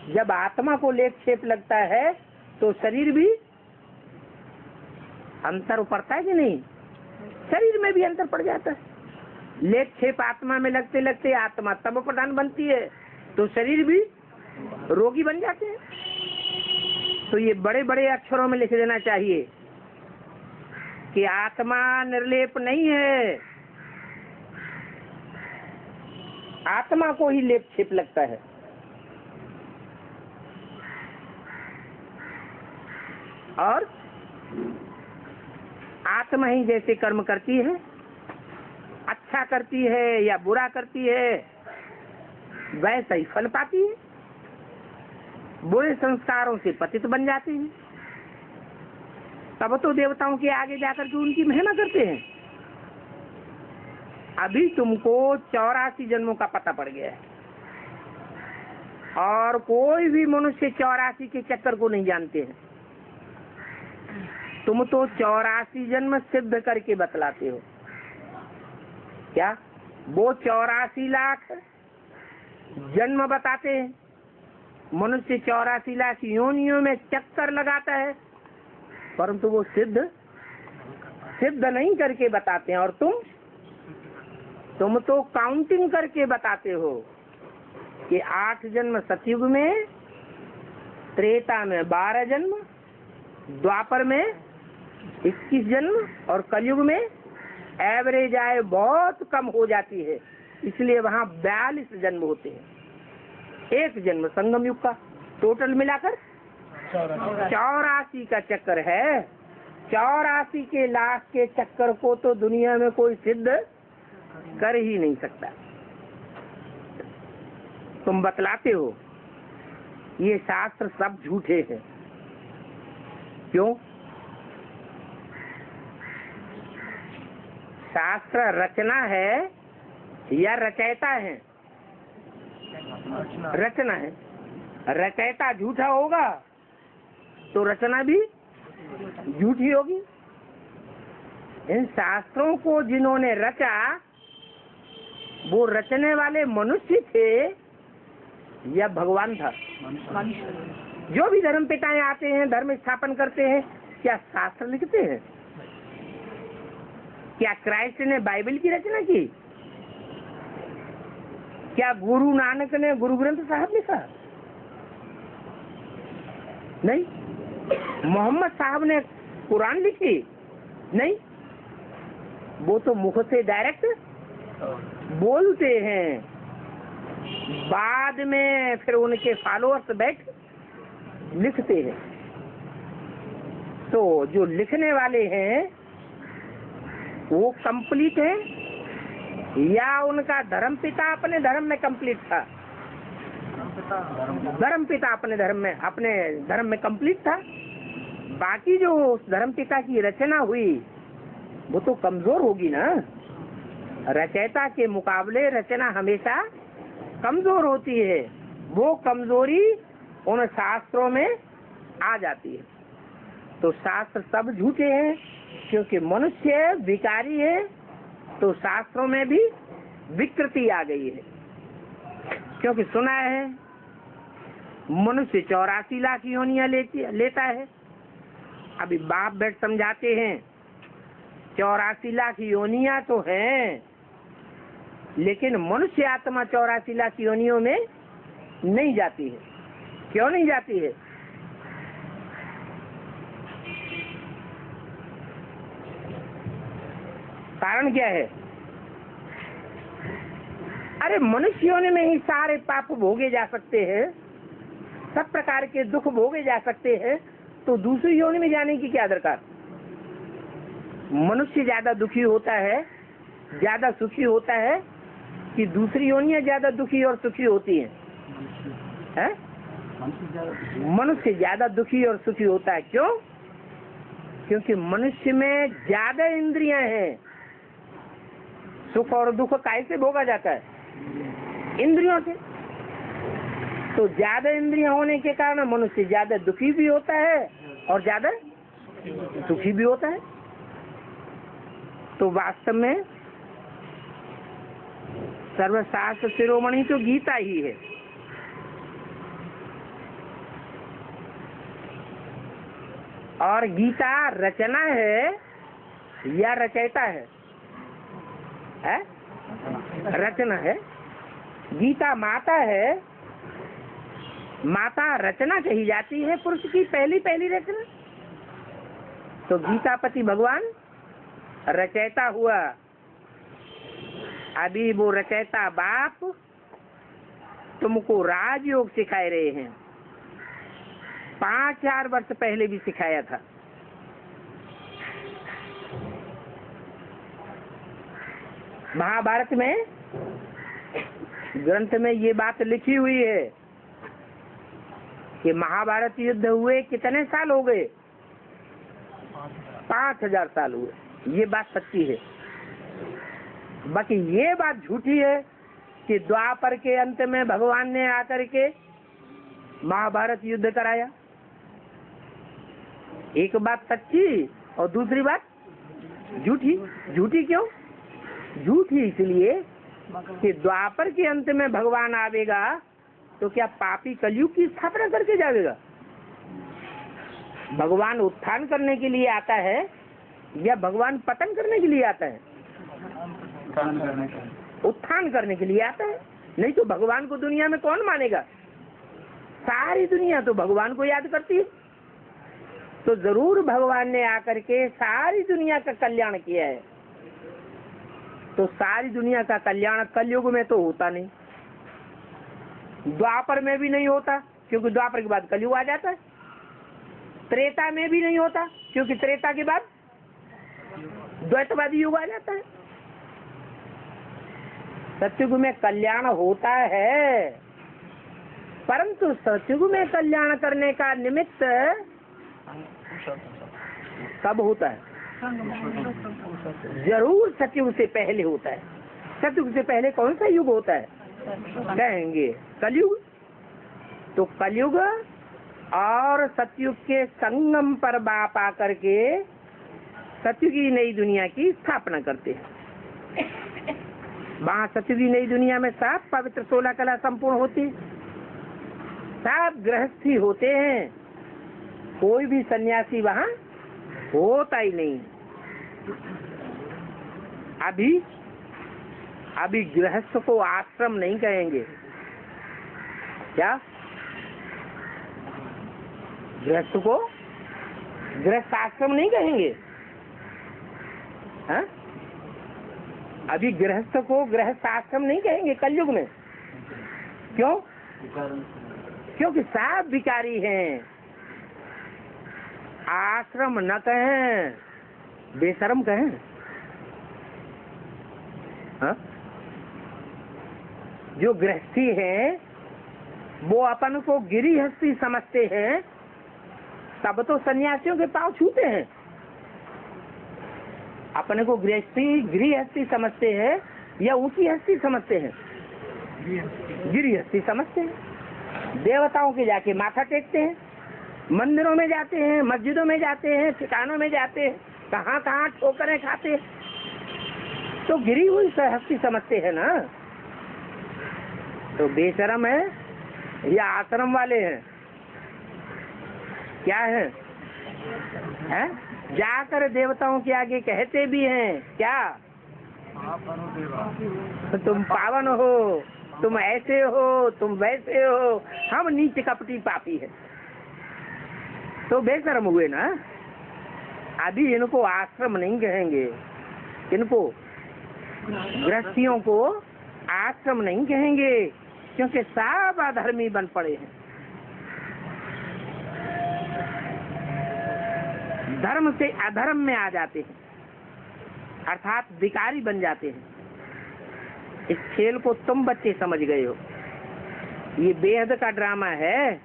जब आत्मा को लेप छेप लगता है तो शरीर भी अंतर पड़ता है कि नहीं? शरीर में भी अंतर पड़ जाता है। लेप छेप आत्मा में लगते लगते आत्मा तब प्रधान बनती है, तो शरीर भी रोगी बन जाते हैं। तो ये बड़े बड़े अक्षरों में लिख देना चाहिए कि आत्मा निर्लेप नहीं है, आत्मा को ही लेप छेप लगता है। और आत्मा ही जैसे कर्म करती है, अच्छा करती है या बुरा करती है, वैसा ही फल पाती है। बुरे संस्कारों से पतित बन जाते हैं, तब तो देवताओं के आगे जाकर के उनकी महिमा करते हैं। अभी तुमको 84 जन्मों का पता पड़ गया है, और कोई भी मनुष्य 84 के चक्कर को नहीं जानते हैं। तुम तो 84 जन्म सिद्ध करके बतलाते हो। क्या वो 84 लाख जन्म बताते हैं? मनुष्य 84 लाख योनियों में चक्कर लगाता है, परंतु वो सिद्ध नहीं करके बताते हैं। और तुम तो काउंटिंग करके बताते हो कि 8 जन्म सतयुग में, त्रेता में 12 जन्म, द्वापर में 21 जन्म, और कलयुग में एवरेज आय बहुत कम हो जाती है, इसलिए वहाँ 42 जन्म होते हैं। 1 जन्म संगम युग का, टोटल मिलाकर 84 का चक्कर है। 84 के लाख के चक्कर को तो दुनिया में कोई सिद्ध कर ही नहीं सकता। तुम बतलाते हो ये शास्त्र सब झूठे हैं। क्यों? शास्त्र रचना है या रचयिता है? रचना है। रचयिता झूठा होगा तो रचना भी झूठी होगी। इन शास्त्रों को जिन्होंने रचा वो रचने वाले मनुष्य थे या भगवान था? जो भी धर्म पिताएं आते हैं, धर्म स्थापन करते हैं, क्या शास्त्र लिखते हैं? क्या क्राइस्ट ने बाइबल की रचना की? क्या गुरु नानक ने गुरु ग्रंथ साहब लिखा? नहीं। मोहम्मद साहब ने कुरान लिखी? नहीं। वो तो मुख से डायरेक्ट बोलते हैं, बाद में फिर उनके फॉलोअर्स बैठ लिखते हैं। तो जो लिखने वाले हैं वो कंप्लीट है या उनका धर्म पिता अपने धर्म में कंप्लीट था? धर्म पिता अपने धर्म में कंप्लीट था। बाकी जो उस धर्म पिता की रचना हुई वो तो कमजोर होगी ना। रचयिता के मुकाबले रचना हमेशा कमजोर होती है। वो कमजोरी उन शास्त्रों में आ जाती है। तो शास्त्र सब झूठे हैं क्योंकि मनुष्य विकारी है, तो शास्त्रों में भी विकृति आ गई है। क्योंकि सुना है मनुष्य 84 लाख योनियां लेता है। अभी बाप बैठ समझाते हैं 84 लाख योनियां तो हैं, लेकिन मनुष्य आत्मा 84 लाख योनियों में नहीं जाती है। क्यों नहीं जाती है? कारण क्या है? अरे मनुष्य योनि में ही सारे पाप भोगे जा सकते हैं, सब प्रकार के दुख भोगे जा सकते हैं, तो दूसरी योनि में जाने की क्या दरकार? मनुष्य ज्यादा दुखी होता है, ज्यादा सुखी होता है कि दूसरी योनियां ज्यादा दुखी और सुखी होती हैं? मनुष्य ज्यादा दुखी और सुखी होता है। क्यों? क्योंकि मनुष्य में ज्यादा इंद्रियां हैं। सुख और दुख कैसे भोगा जाता है? इंद्रियों से। तो ज्यादा इंद्रियां होने के कारण मनुष्य ज्यादा दुखी भी होता है और ज्यादा सुखी भी होता है। तो वास्तव में सर्वशास्त्र शिरोमणि तो गीता ही है। और गीता रचना है या रचयिता है? रचना है। गीता माता है। माता रचना कही जाती है, पुरुष की पहली रचना। तो गीतापति भगवान रचयिता हुआ। अभी वो रचयिता बाप तुमको राजयोग सिखाए रहे हैं। 5000 वर्ष पहले भी सिखाया था। महाभारत में ग्रंथ में ये बात लिखी हुई है कि महाभारत युद्ध हुए कितने साल हो गए? 5000 साल हुए। ये बात सच्ची है। बाकी ये बात झूठी है कि द्वापर के अंत में भगवान ने आकर के महाभारत युद्ध कराया। एक बात सच्ची और दूसरी बात झूठी। झूठी क्यों? झूठी इसलिए कि द्वापर के अंत में भगवान आवेगा तो क्या पापी कलयुग की स्थापना करके जाएगा? भगवान उत्थान करने के लिए आता है या भगवान पतन करने के लिए आता है? उत्थान करने के लिए आता है। नहीं तो भगवान को दुनिया में कौन मानेगा? सारी दुनिया तो भगवान को याद करती है। तो जरूर भगवान ने आकर के सारी दुनिया का कल्याण किया है। तो सारी दुनिया का कल्याण कलयुग में तो होता नहीं, द्वापर में भी नहीं होता क्योंकि द्वापर के बाद कलयुग आ जाता है। त्रेता में भी नहीं होता क्योंकि त्रेता के बाद द्वैतवादी युग आ जाता है। सतयुग में कल्याण होता है, परंतु सतयुग में कल्याण करने का निमित्त कब होता है? जरूर सतयुग से पहले होता है। सतयुग से पहले कौन सा युग होता है? कहेंगे कलयुग। तो कलयुग और सतयुग के संगम पर बाप आकर के सतयुगी नई दुनिया की स्थापना करते हैं। वहाँ सतयुगी नई दुनिया में सब पवित्र 16 कला संपूर्ण होती, सब गृहस्थी होते हैं, कोई भी सन्यासी वहाँ होता ही नहीं। अभी गृहस्थ को आश्रम नहीं कहेंगे। क्या? गृहस्थ को गृहस्थ आश्रम नहीं कहेंगे। हाँ? अभी गृहस्थ को गृहस्थ आश्रम नहीं कहेंगे कलयुग में। क्यों? क्योंकि सब विकारी हैं। आश्रम न कहें, बेशर्म कहें। हाँ? जो गृहस्थी हैं वो अपन को गिरिहस्थी समझते हैं, तब तो सन्यासियों के पांव छूते हैं। अपने को गृहस्थी समझते हैं या ऊंची हस्ती समझते हैं? गिरिहस्थी समझते हैं। देवताओं के जाके माथा टेकते हैं, मंदिरों में जाते हैं, मस्जिदों में जाते हैं, ठिकानों में जाते हैं, कहाँ कहाँ ठोकरें खाते हैं, तो गिरी हुई हस्ती समझते हैं ना। तो बेशरम है या आश्रम वाले हैं? क्या है? जाकर देवताओं के आगे कहते भी हैं क्या? तुम पावन हो, तुम ऐसे हो, तुम वैसे हो, हम नीच कपटी पापी है। तो बेशरम हुए ना। अभी इनको आश्रम नहीं कहेंगे, इनको गृहस्थियों को आश्रम नहीं कहेंगे, क्योंकि सब अधर्मी बन पड़े हैं। धर्म से अधर्म में आ जाते हैं, अर्थात विकारी बन जाते हैं। इस खेल को तुम बच्चे समझ गए हो। ये बेहद का ड्रामा है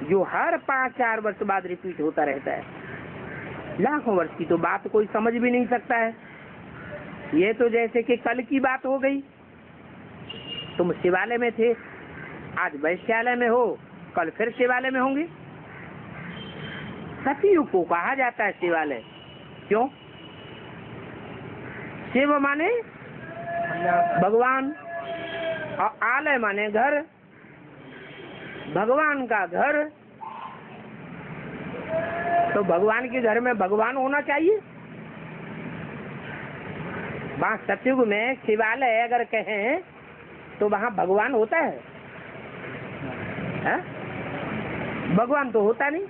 जो हर 5-4 वर्ष बाद रिपीट होता रहता है। लाखों वर्ष की तो बात कोई समझ भी नहीं सकता है। ये तो जैसे कि कल की बात हो गई। तुम शिवालय में थे, आज वैश्यालय में हो, कल फिर शिवालय में होंगे। सतयुग को कहा जाता है शिवालय। क्यों? शिव माने भगवान और आलय माने घर, भगवान का घर। तो भगवान के घर में भगवान होना चाहिए। वहाँ सतयुग में शिवालय अगर कहें तो वहाँ भगवान होता है? भगवान तो होता नहीं,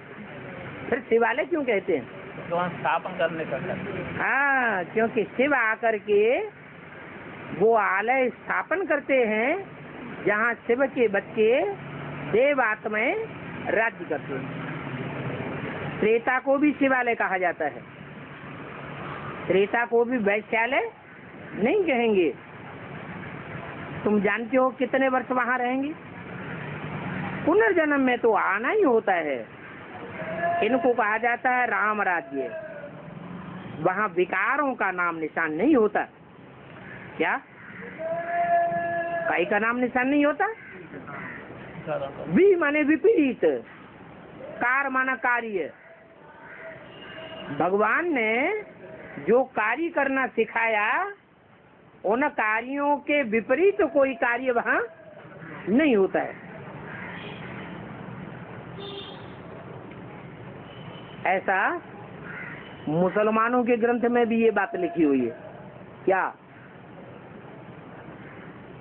फिर शिवालय क्यों कहते हैं? भगवान स्थापन करने का। हाँ, क्योंकि शिव आकर के वो आलय स्थापन करते हैं जहाँ शिव के बच्चे देव आत्माएं राज्य करते हैं। त्रेता को भी शिवालय कहा जाता है, त्रेता को भी वैश्यालय नहीं कहेंगे। तुम जानते हो कितने वर्ष वहाँ रहेंगे? पुनर्जन्म में तो आना ही होता है। इनको कहा जाता है राम राज्य। वहाँ विकारों का नाम निशान नहीं होता। क्या? कई का नाम निशान नहीं होता? वि माने विपरीत, कार माना कार्य। भगवान ने जो कार्य करना सिखाया, उन कार्यों के विपरीत कोई कार्य वहाँ नहीं होता है। ऐसा मुसलमानों के ग्रंथ में भी ये बात लिखी हुई है। क्या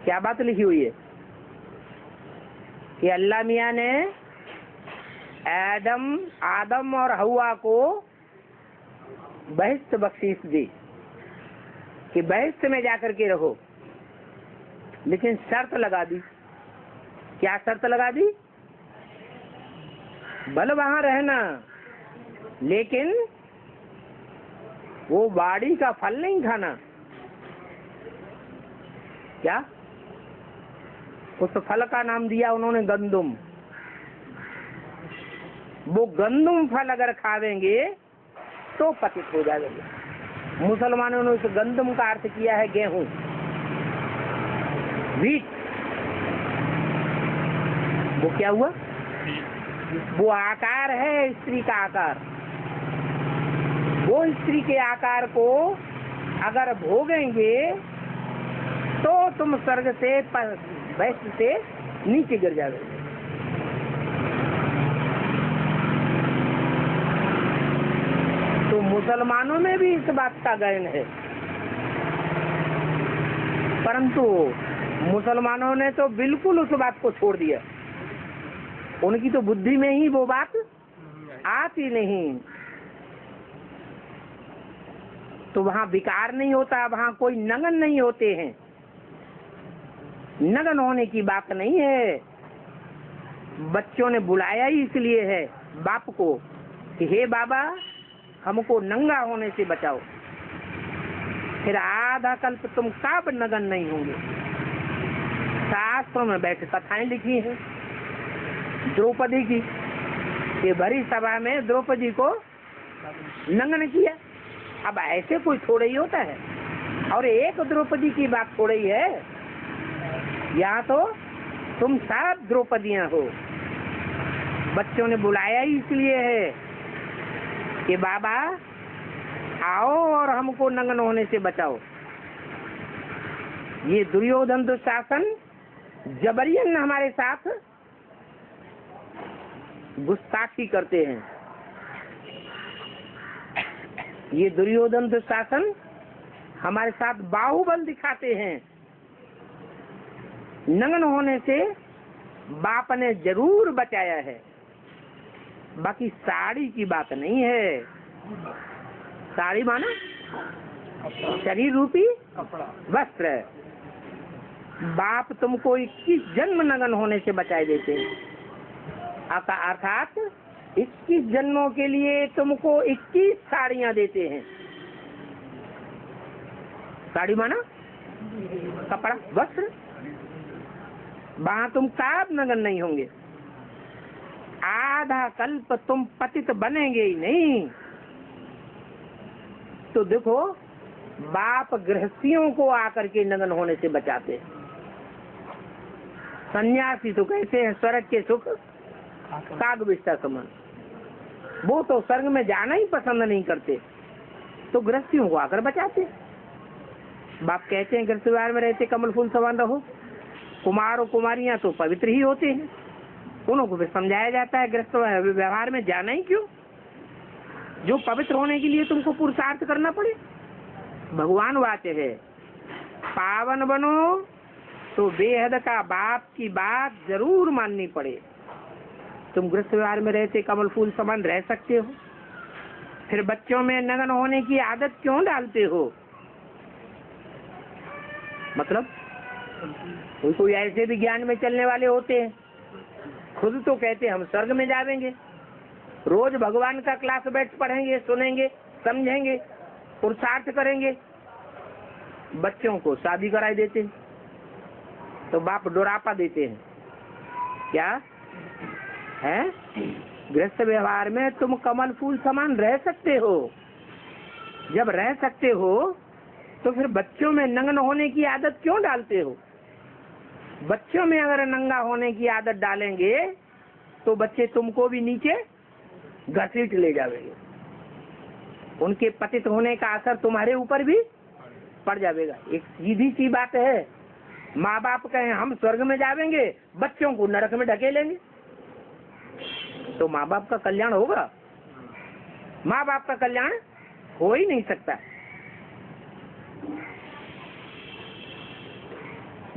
क्या बात लिखी हुई है? कि अल्लाह मियाँ ने आदम और हवा को बहिश्त बख्शीश दी कि बहिश्त में जाकर के रहो, लेकिन शर्त लगा दी। क्या शर्त लगा दी? भले वहां रहना, लेकिन वो बाड़ी का फल नहीं खाना। क्या? उस फल का नाम दिया उन्होंने गंदुम। वो गंदुम फल अगर खावेंगे तो पतित हो जाएंगे। मुसलमानों ने उस गंदुम का अर्थ किया है गेहूं, व्हीट। वो क्या हुआ? वो आकार है स्त्री का आकार। वो स्त्री के आकार को अगर भोगेंगे तो तुम स्वर्ग से वैश्य से नीचे गिर जाओगे। तो मुसलमानों में भी इस बात का ज्ञान है, परंतु मुसलमानों ने तो बिल्कुल उस बात को छोड़ दिया। उनकी तो बुद्धि में ही वो बात आती नहीं। तो वहाँ विकार नहीं होता, वहाँ कोई नगन नहीं होते हैं। नगन होने की बात नहीं है। बच्चों ने बुलाया ही इसलिए है बाप को कि हे बाबा हमको नंगा होने से बचाओ। फिर आधा कल्प तुम कब नगन नहीं होंगे। शास्त्रों में बैठ कथाएं लिखी हैं द्रौपदी की, ये भरी सभा में द्रौपदी को नंगन किया। अब ऐसे कोई थोड़ा ही होता है, और एक द्रौपदी की बात थोड़ा ही है, यहाँ तो तुम सब द्रौपदियां हो। बच्चों ने बुलाया ही इसलिए है कि बाबा आओ और हमको नंगन होने से बचाओ। ये दुर्योधन दुशासन जबरियन हमारे साथ गुस्ताखी करते हैं। ये दुर्योधन दुशासन हमारे साथ बाहुबल दिखाते हैं। नंगन होने से बाप ने जरूर बचाया है, बाकी साड़ी की बात नहीं है। साड़ी माना शरीर रूपी वस्त्र। बाप तुमको 21 जन्म नंगन होने से बचाए देते हैं, अर्थात 21 जन्मों के लिए तुमको 21 साड़ियां देते हैं। साड़ी माना कपड़ा वस्त्र। वहां तुम काब नंगन नहीं होंगे। आधा कल्प तुम पतित बनेंगे ही नहीं। तो देखो बाप गृहस्थियों को आकर के नंगन होने से बचाते हैं। सन्यासी तो कहते हैं स्वर्ग के सुख काग विष्टा समान, वो तो स्वर्ग में जाना ही पसंद नहीं करते, तो गृहस्थियों को आकर बचाते। बाप कहते हैं गृहस्थ व्यवहार में रहते कमल फूल समान रहो। कुमार और कुमारियां तो पवित्र ही होते हैं, उनको भी समझाया जाता है गृहस्थ व्यवहार में जाना ही क्यों, जो पवित्र होने के लिए तुमको पुरुषार्थ करना पड़े। भगवान वाचे है पावन बनो तो बेहद का बाप की बात जरूर माननी पड़े। तुम गृहस्थ व्यवहार में रहते कमल फूल समान रह सकते हो, फिर बच्चों में नंगन होने की आदत क्यों डालते हो? मतलब कोई ऐसे भी ज्ञान में चलने वाले होते हैं, खुद तो कहते हम स्वर्ग में जाएंगे, रोज भगवान का क्लास बैठ पढ़ेंगे, सुनेंगे, समझेंगे, पुरुषार्थ करेंगे, बच्चों को शादी कराई देते हैं। तो बाप डोरापा देते हैं क्या है? गृहस्थ व्यवहार में तुम कमल फूल समान रह सकते हो। जब रह सकते हो तो फिर बच्चों में नंगन होने की आदत क्यों डालते हो? बच्चों में अगर नंगा होने की आदत डालेंगे तो बच्चे तुमको भी नीचे घसीट ले जाएंगे, उनके पतित होने का असर तुम्हारे ऊपर भी पड़ जाएगा। एक सीधी सी बात है, माँ बाप कहें हम स्वर्ग में जाएंगे, बच्चों को नरक में ढकेलेंगे, तो माँ बाप का कल्याण होगा? माँ बाप का कल्याण हो ही नहीं सकता।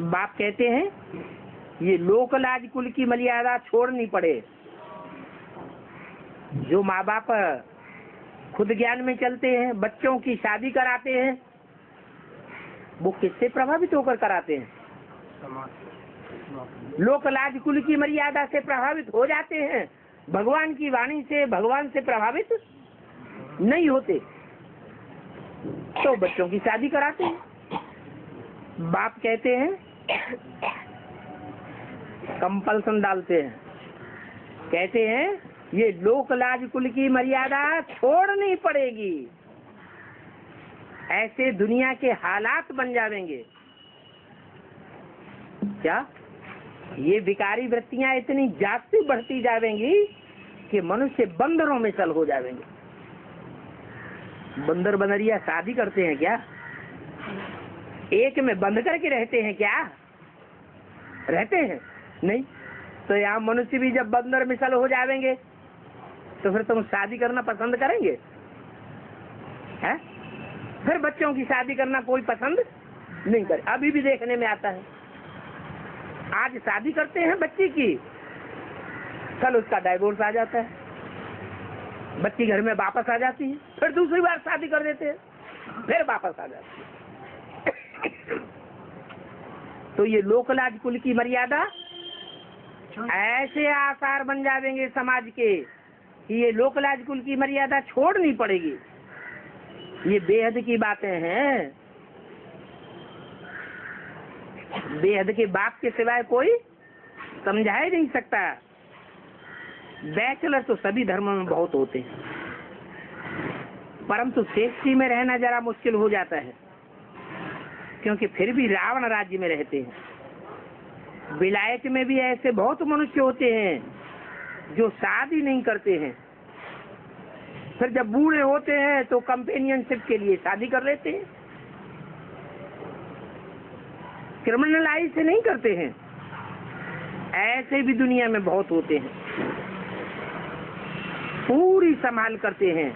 बाप कहते हैं ये लोकलाज कुल की मर्यादा छोड़नी पड़े। जो माँ बाप खुद ज्ञान में चलते हैं, बच्चों की शादी कराते हैं, वो किससे प्रभावित होकर कराते हैं? लोकलाज कुल की मर्यादा से प्रभावित हो जाते हैं, भगवान की वाणी से, भगवान से प्रभावित नहीं होते, तो बच्चों की शादी कराते हैं। बाप कहते हैं कंपल्सन डालते हैं, कहते हैं ये लोकलाज कुल की मर्यादा छोड़नी पड़ेगी, ऐसे दुनिया के हालात बन जाएंगे। क्या ये विकारी वृत्तियां इतनी जाती बढ़ती जाएंगी कि मनुष्य बंदरों में चल हो जाएंगे। बंदर बनरिया शादी करते हैं क्या? एक में बंद करके रहते हैं क्या? रहते हैं नहीं। तो यहाँ मनुष्य भी जब बंदर मिसल हो जाएंगे तो फिर तुम शादी करना पसंद करेंगे? है? फिर बच्चों की शादी करना कोई पसंद नहीं करे। अभी भी देखने में आता है, आज शादी करते हैं बच्ची की, कल उसका डाइवोर्स आ जाता है, बच्ची घर में वापस आ जाती है, फिर दूसरी बार शादी कर देते हैं, फिर वापस आ जाती है। तो ये लोकलाज कुल की मर्यादा ऐसे आसार बन जाएंगे समाज के कि ये लोकलाज कुल की मर्यादा छोड़नी पड़ेगी। ये बेहद की बातें हैं। बेहद के बाप के सिवाय कोई समझा ही नहीं सकता। बैचलर तो सभी धर्मों में बहुत होते हैं, परंतु सेफ्टी में रहना जरा मुश्किल हो जाता है, क्योंकि फिर भी रावण राज्य में रहते हैं। विलायत में भी ऐसे बहुत मनुष्य होते हैं जो शादी नहीं करते हैं, फिर जब बूढ़े होते हैं तो कंपेनियनशिप के लिए शादी कर लेते हैं, क्रिमिनलाइज से नहीं करते हैं। ऐसे भी दुनिया में बहुत होते हैं, पूरी संभाल करते हैं,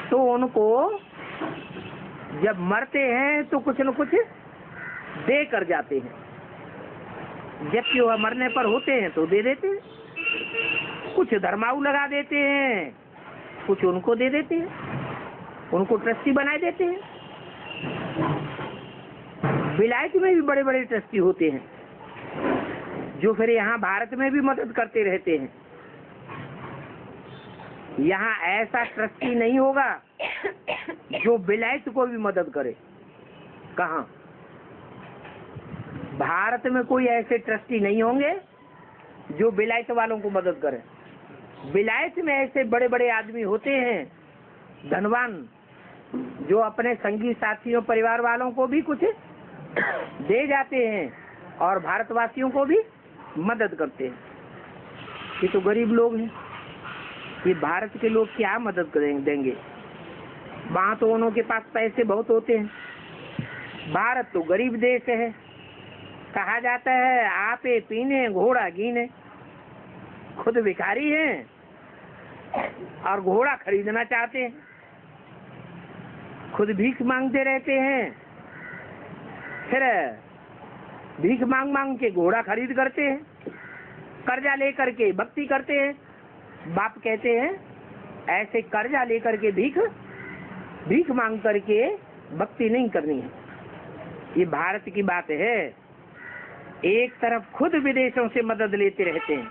तो उनको जब मरते हैं तो कुछ न कुछ दे कर जाते हैं, जबकि वह मरने पर होते हैं तो दे देते हैं, कुछ धर्माऊ लगा देते हैं, कुछ उनको दे देते हैं, उनको ट्रस्टी बना देते हैं। विलायत में भी बड़े बड़े ट्रस्टी होते हैं जो फिर यहाँ भारत में भी मदद करते रहते हैं। यहाँ ऐसा ट्रस्टी नहीं होगा जो विलायत को भी मदद करे। कहाँ? भारत में कोई ऐसे ट्रस्टी नहीं होंगे जो विलायत वालों को मदद करे। विलायत में ऐसे बड़े बड़े आदमी होते हैं, धनवान, जो अपने संगी साथियों परिवार वालों को भी कुछ दे जाते हैं और भारतवासियों को भी मदद करते हैं। ये तो गरीब लोग हैं, ये भारत के लोग क्या मदद देंगे? वहाँ तो उन्हों के पास पैसे बहुत होते हैं। भारत तो गरीब देश है, कहा जाता है आपे पीने घोड़ा गीने। खुद भिखारी हैं और घोड़ा खरीदना चाहते हैं, खुद भीख मांगते रहते हैं, फिर भीख मांग मांग के घोड़ा खरीद करते हैं, कर्जा लेकर के भक्ति करते हैं। बाप कहते हैं ऐसे कर्जा लेकर के भीख मांग करके भक्ति नहीं करनी है। ये भारत की बात है। एक तरफ खुद विदेशों से मदद लेते रहते हैं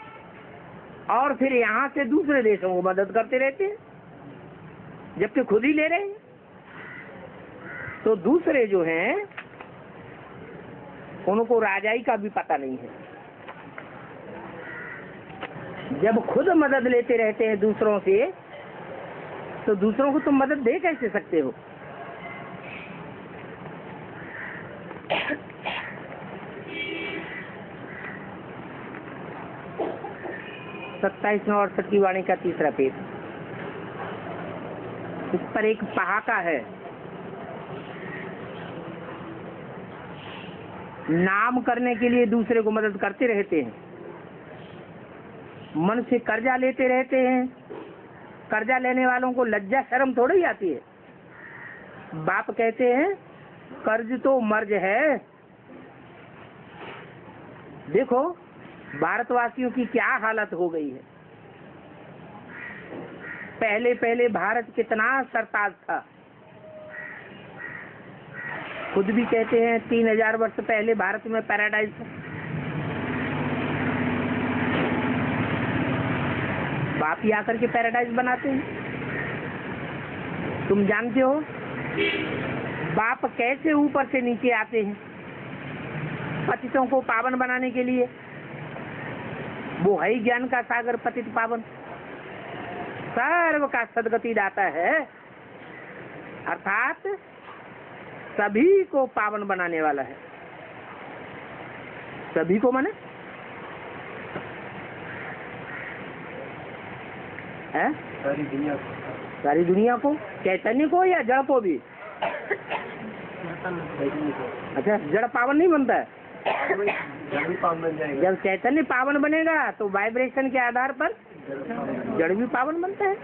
और फिर यहाँ से दूसरे देशों को मदद करते रहते हैं, जबकि खुद ही ले रहे हैं। तो दूसरे जो हैं उनको राजाई का भी पता नहीं है। जब खुद मदद लेते रहते हैं दूसरों से, तो दूसरों को तुम मदद दे कैसे सकते हो? सत्ताईसवें और 67 वाणी का तीसरा पेज। इस पर एक पहाका है, नाम करने के लिए दूसरे को मदद करते रहते हैं, मन से कर्जा लेते रहते हैं। कर्जा लेने वालों को लज्जा शर्म थोड़ी ही आती है। बाप कहते हैं कर्ज तो मर्ज है। देखो भारतवासियों की क्या हालत हो गई है। पहले पहले भारत कितना सरताज था। खुद भी कहते हैं 3000 वर्ष पहले भारत में पैराडाइज था। बाप ही आकर के पैराडाइज बनाते हैं। तुम जानते हो बाप कैसे ऊपर से नीचे आते हैं पतितों को पावन बनाने के लिए। वो है ज्ञान का सागर पतित पावन, सर्व का सदगति दाता है, अर्थात सभी को पावन बनाने वाला है। सभी को माने है? सारी दुनिया को, चैतन्य को या जड़ को भी? अच्छा, जड़ पावन नहीं बनता है। जब चैतन्य पावन बनेगा तो वाइब्रेशन के आधार पर जड़ भी पावन बनता है।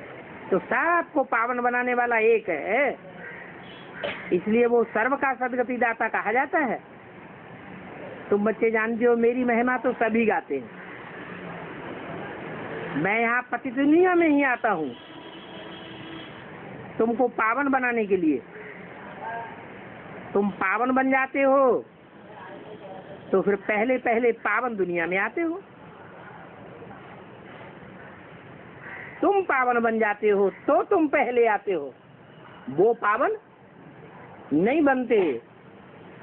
तो सबको पावन बनाने वाला एक है, इसलिए वो सर्व का सदगति दाता कहा जाता है। तुम बच्चे जानते हो मेरी महिमा तो सभी गाते हैं। मैं यहाँ पतित दुनिया में ही आता हूँ तुमको पावन बनाने के लिए। तुम पावन बन जाते हो तो फिर पहले पहले पावन दुनिया में आते हो। तुम पावन बन जाते हो तो तुम पहले आते हो, वो पावन नहीं बनते।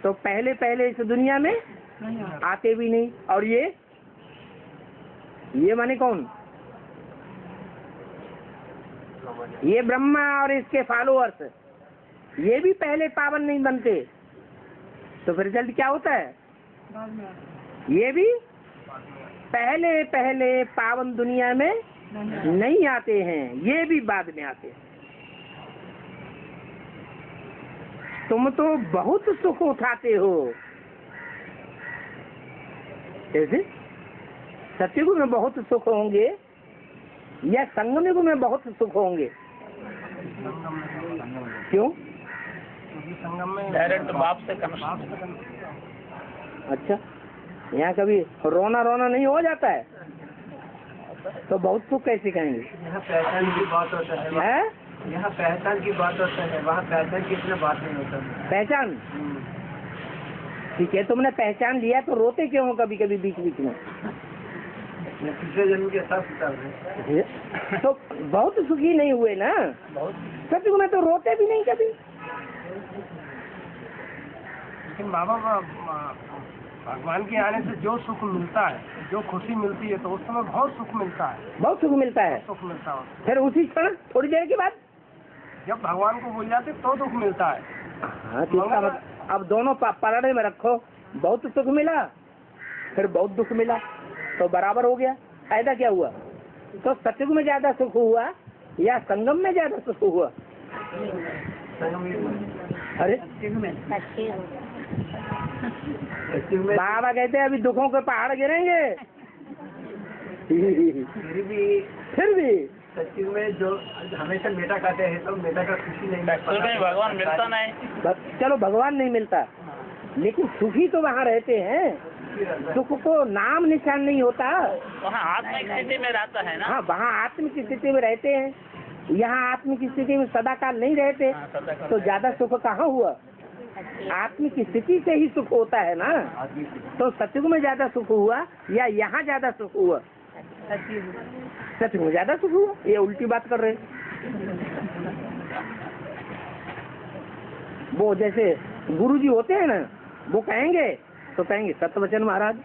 तो पहले पहले इस दुनिया में आते भी नहीं। और ये माने कौन? ये ब्रह्मा और इसके फॉलोअर्स, ये भी पहले पावन नहीं बनते, तो फिर रिजल्ट क्या होता है? ये भी पहले पहले पावन दुनिया में नहीं आते हैं, ये भी बाद में आते हैं। तुम तो बहुत सुख उठाते हो। कैसे? सतयुग में बहुत सुख होंगे या संगम युग में बहुत सुख होंगे? क्यों? संगम में डायरेक्ट बाप से कनेक्शन। अच्छा, यहाँ कभी रोना रोना नहीं हो जाता है तो बहुत सुख कैसे कहेंगे? यहाँ पहचान की बात होता है, है? यहाँ पहचान की बात होता है, वहाँ पहचान की इतना बात नहीं होता। पहचान ठीक है, तुमने पहचान लिया तो रोते क्यों हो कभी कभी बीच बीच में? पिछले जन्म के हिसाब किताब है। तो बहुत सुखी नहीं हुए ना? बहुत सतयुग में तो रोते भी नहीं कभी। लेकिन बाबा भगवान के आने से जो सुख मिलता है, जो खुशी मिलती है, तो उस समय बहुत सुख मिलता है, बहुत सुख मिलता है। सुख मिलता है। फिर उसी क्षण थोड़ी देर के बाद जब भगवान को भूल जाते तो दुख मिलता है। हाँ, तो इसका मतलब अब दोनों पलड़े में रखो, बहुत सुख मिला फिर बहुत दुख मिला तो बराबर हो गया। फायदा क्या हुआ? तो सतयुग में ज्यादा सुख हुआ या संगम में ज्यादा सुख हुआ? अरे बाबा कहते हैं अभी दुखों के पहाड़ गिरेंगे। फिर भी सत्युग में जो हमेशा मेटा खाते हैं तो मेटा का खुशी नहीं एक्चुअल में भगवान मिलता नहीं। चलो भगवान नहीं मिलता, लेकिन सुखी तो वहाँ रहते हैं। सुख को नाम निशान नहीं होता। वहाँ आत्मिक स्थिति में रहता है ना। हाँ, वहाँ आत्मिक स्थिति में रहते हैं, यहाँ आत्मिक स्थिति में सदाकाल नहीं रहते। हाँ, सदाकाल तो ज्यादा सुख कहाँ हुआ? आत्मिक स्थिति से ही सुख होता है ना। तो सतयुग में ज्यादा सुख हुआ या यहाँ ज्यादा सुख हुआ? सतयुग में ज्यादा सुख हुआ। ये उल्टी बात कर रहे हैं। वो जैसे गुरुजी होते हैं ना, वो कहेंगे तो कहेंगे सत्यवचन महाराज,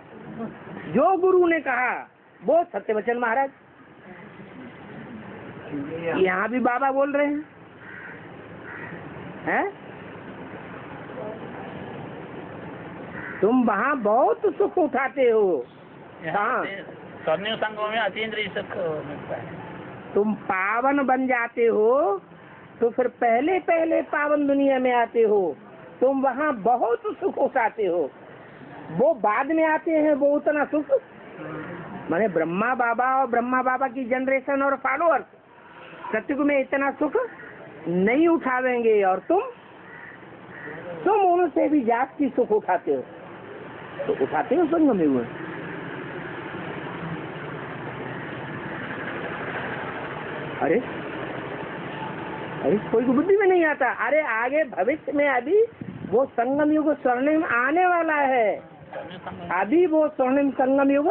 जो गुरु ने कहा वो सत्यवचन महाराज। यहाँ भी बाबा बोल रहे हैं? तुम वहाँ बहुत सुख उठाते हो। हाँ, स्वर्णिम संगम में अतीन्द्रिय सुख मिलता है। तुम पावन बन जाते हो तो फिर पहले पहले पावन दुनिया में आते हो, तुम वहाँ बहुत सुख उठाते हो। वो बाद में आते हैं, वो उतना सुख माने ब्रह्मा बाबा और ब्रह्मा बाबा की जनरेशन और फॉलोअर्स सतयुग में इतना सुख नहीं उठावेंगे, और तुम उनसे भी जास्ती सुख उठाते हो। तो उठाते हो संगम में हुए। अरे कोई को बुद्धि में नहीं आता। अरे आगे भविष्य में अभी वो संगम युग स्वर्णिम आने वाला है। अभी वो स्वर्णिम संगम युग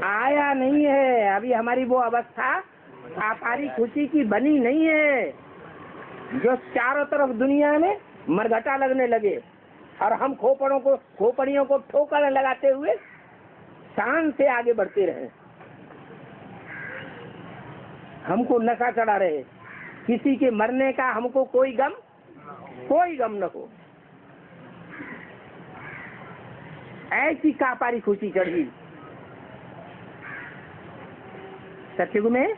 आया नहीं है। अभी हमारी वो अवस्था आपारी खुशी की बनी नहीं है, जो चारों तरफ दुनिया में मरघटा लगने लगे और हम खोपड़ियों को ठोकर लगाते हुए शान से आगे बढ़ते रहे। हमको नशा चढ़ा रहे, किसी के मरने का हमको कोई गम न हो। ऐसी कापारी खुशी चढ़ी। सतयुग में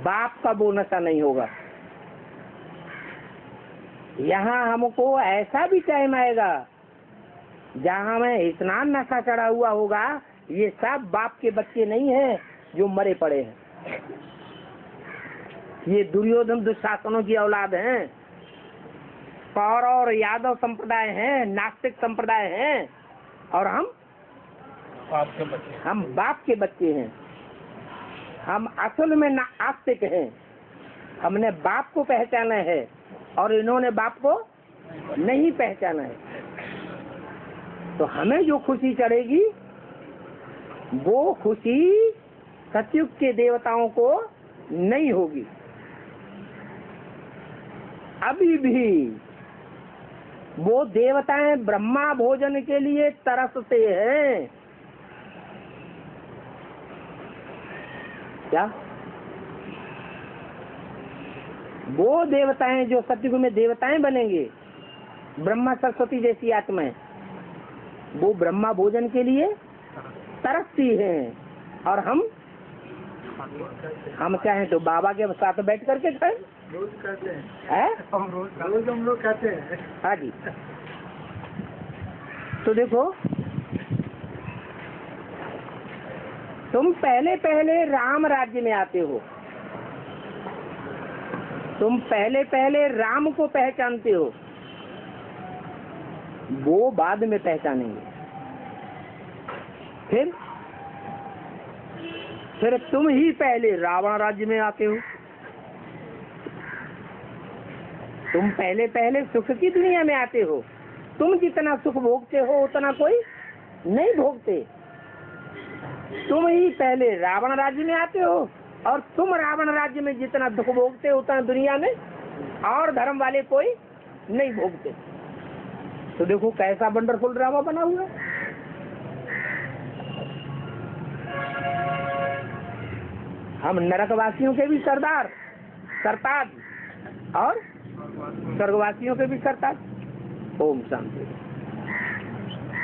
बाप का वो नशा नहीं होगा। यहाँ हमको ऐसा भी टाइम आएगा जहाँ हमें इतना नशा चढ़ा हुआ होगा, ये सब बाप के बच्चे नहीं हैं जो मरे पड़े हैं। ये दुर्योधन दुशासनों की औलाद हैं, कौरव और यादव संप्रदाय हैं, नास्तिक संप्रदाय हैं, और हम बाप के बच्चे हैं। हम असल में आस्तिक हैं। हमने बाप को पहचाना है और इन्होंने बाप को नहीं पहचाना है। तो हमें जो खुशी चढ़ेगी वो खुशी सतयुग के देवताओं को नहीं होगी। अभी भी वो देवताएं ब्रह्मा भोजन के लिए तरसते हैं। क्या? वो देवताएं जो सतयुग में देवताएं बनेंगे, ब्रह्मा सरस्वती जैसी आत्माएं, वो ब्रह्मा भोजन के लिए तरसती हैं। और हम चाहें तो बाबा के साथ बैठ करके खाएं। रोज कहते हैं, है? रोज हम लोग कहते हैं। हाँ जी। तो देखो, तुम पहले पहले राम राज्य में आते हो, तुम पहले पहले राम को पहचानते हो, वो बाद में पहचानेंगे। फिर तुम ही पहले रावण राज्य में आते हो। तुम पहले पहले सुख की दुनिया में आते हो। तुम जितना सुख भोगते हो उतना कोई नहीं भोगते। तुम ही पहले रावण राज्य में आते हो, और तुम रावण राज्य में जितना दुख भोगते हो उतना दुनिया में और धर्म वाले कोई नहीं भोगते। तो देखो कैसा वंडरफुल ड्रामा बना हुआ। हम नरकवासियों के भी सरदार सरताज और स्वर्गवासियों के भी सरताज। ओम शांति।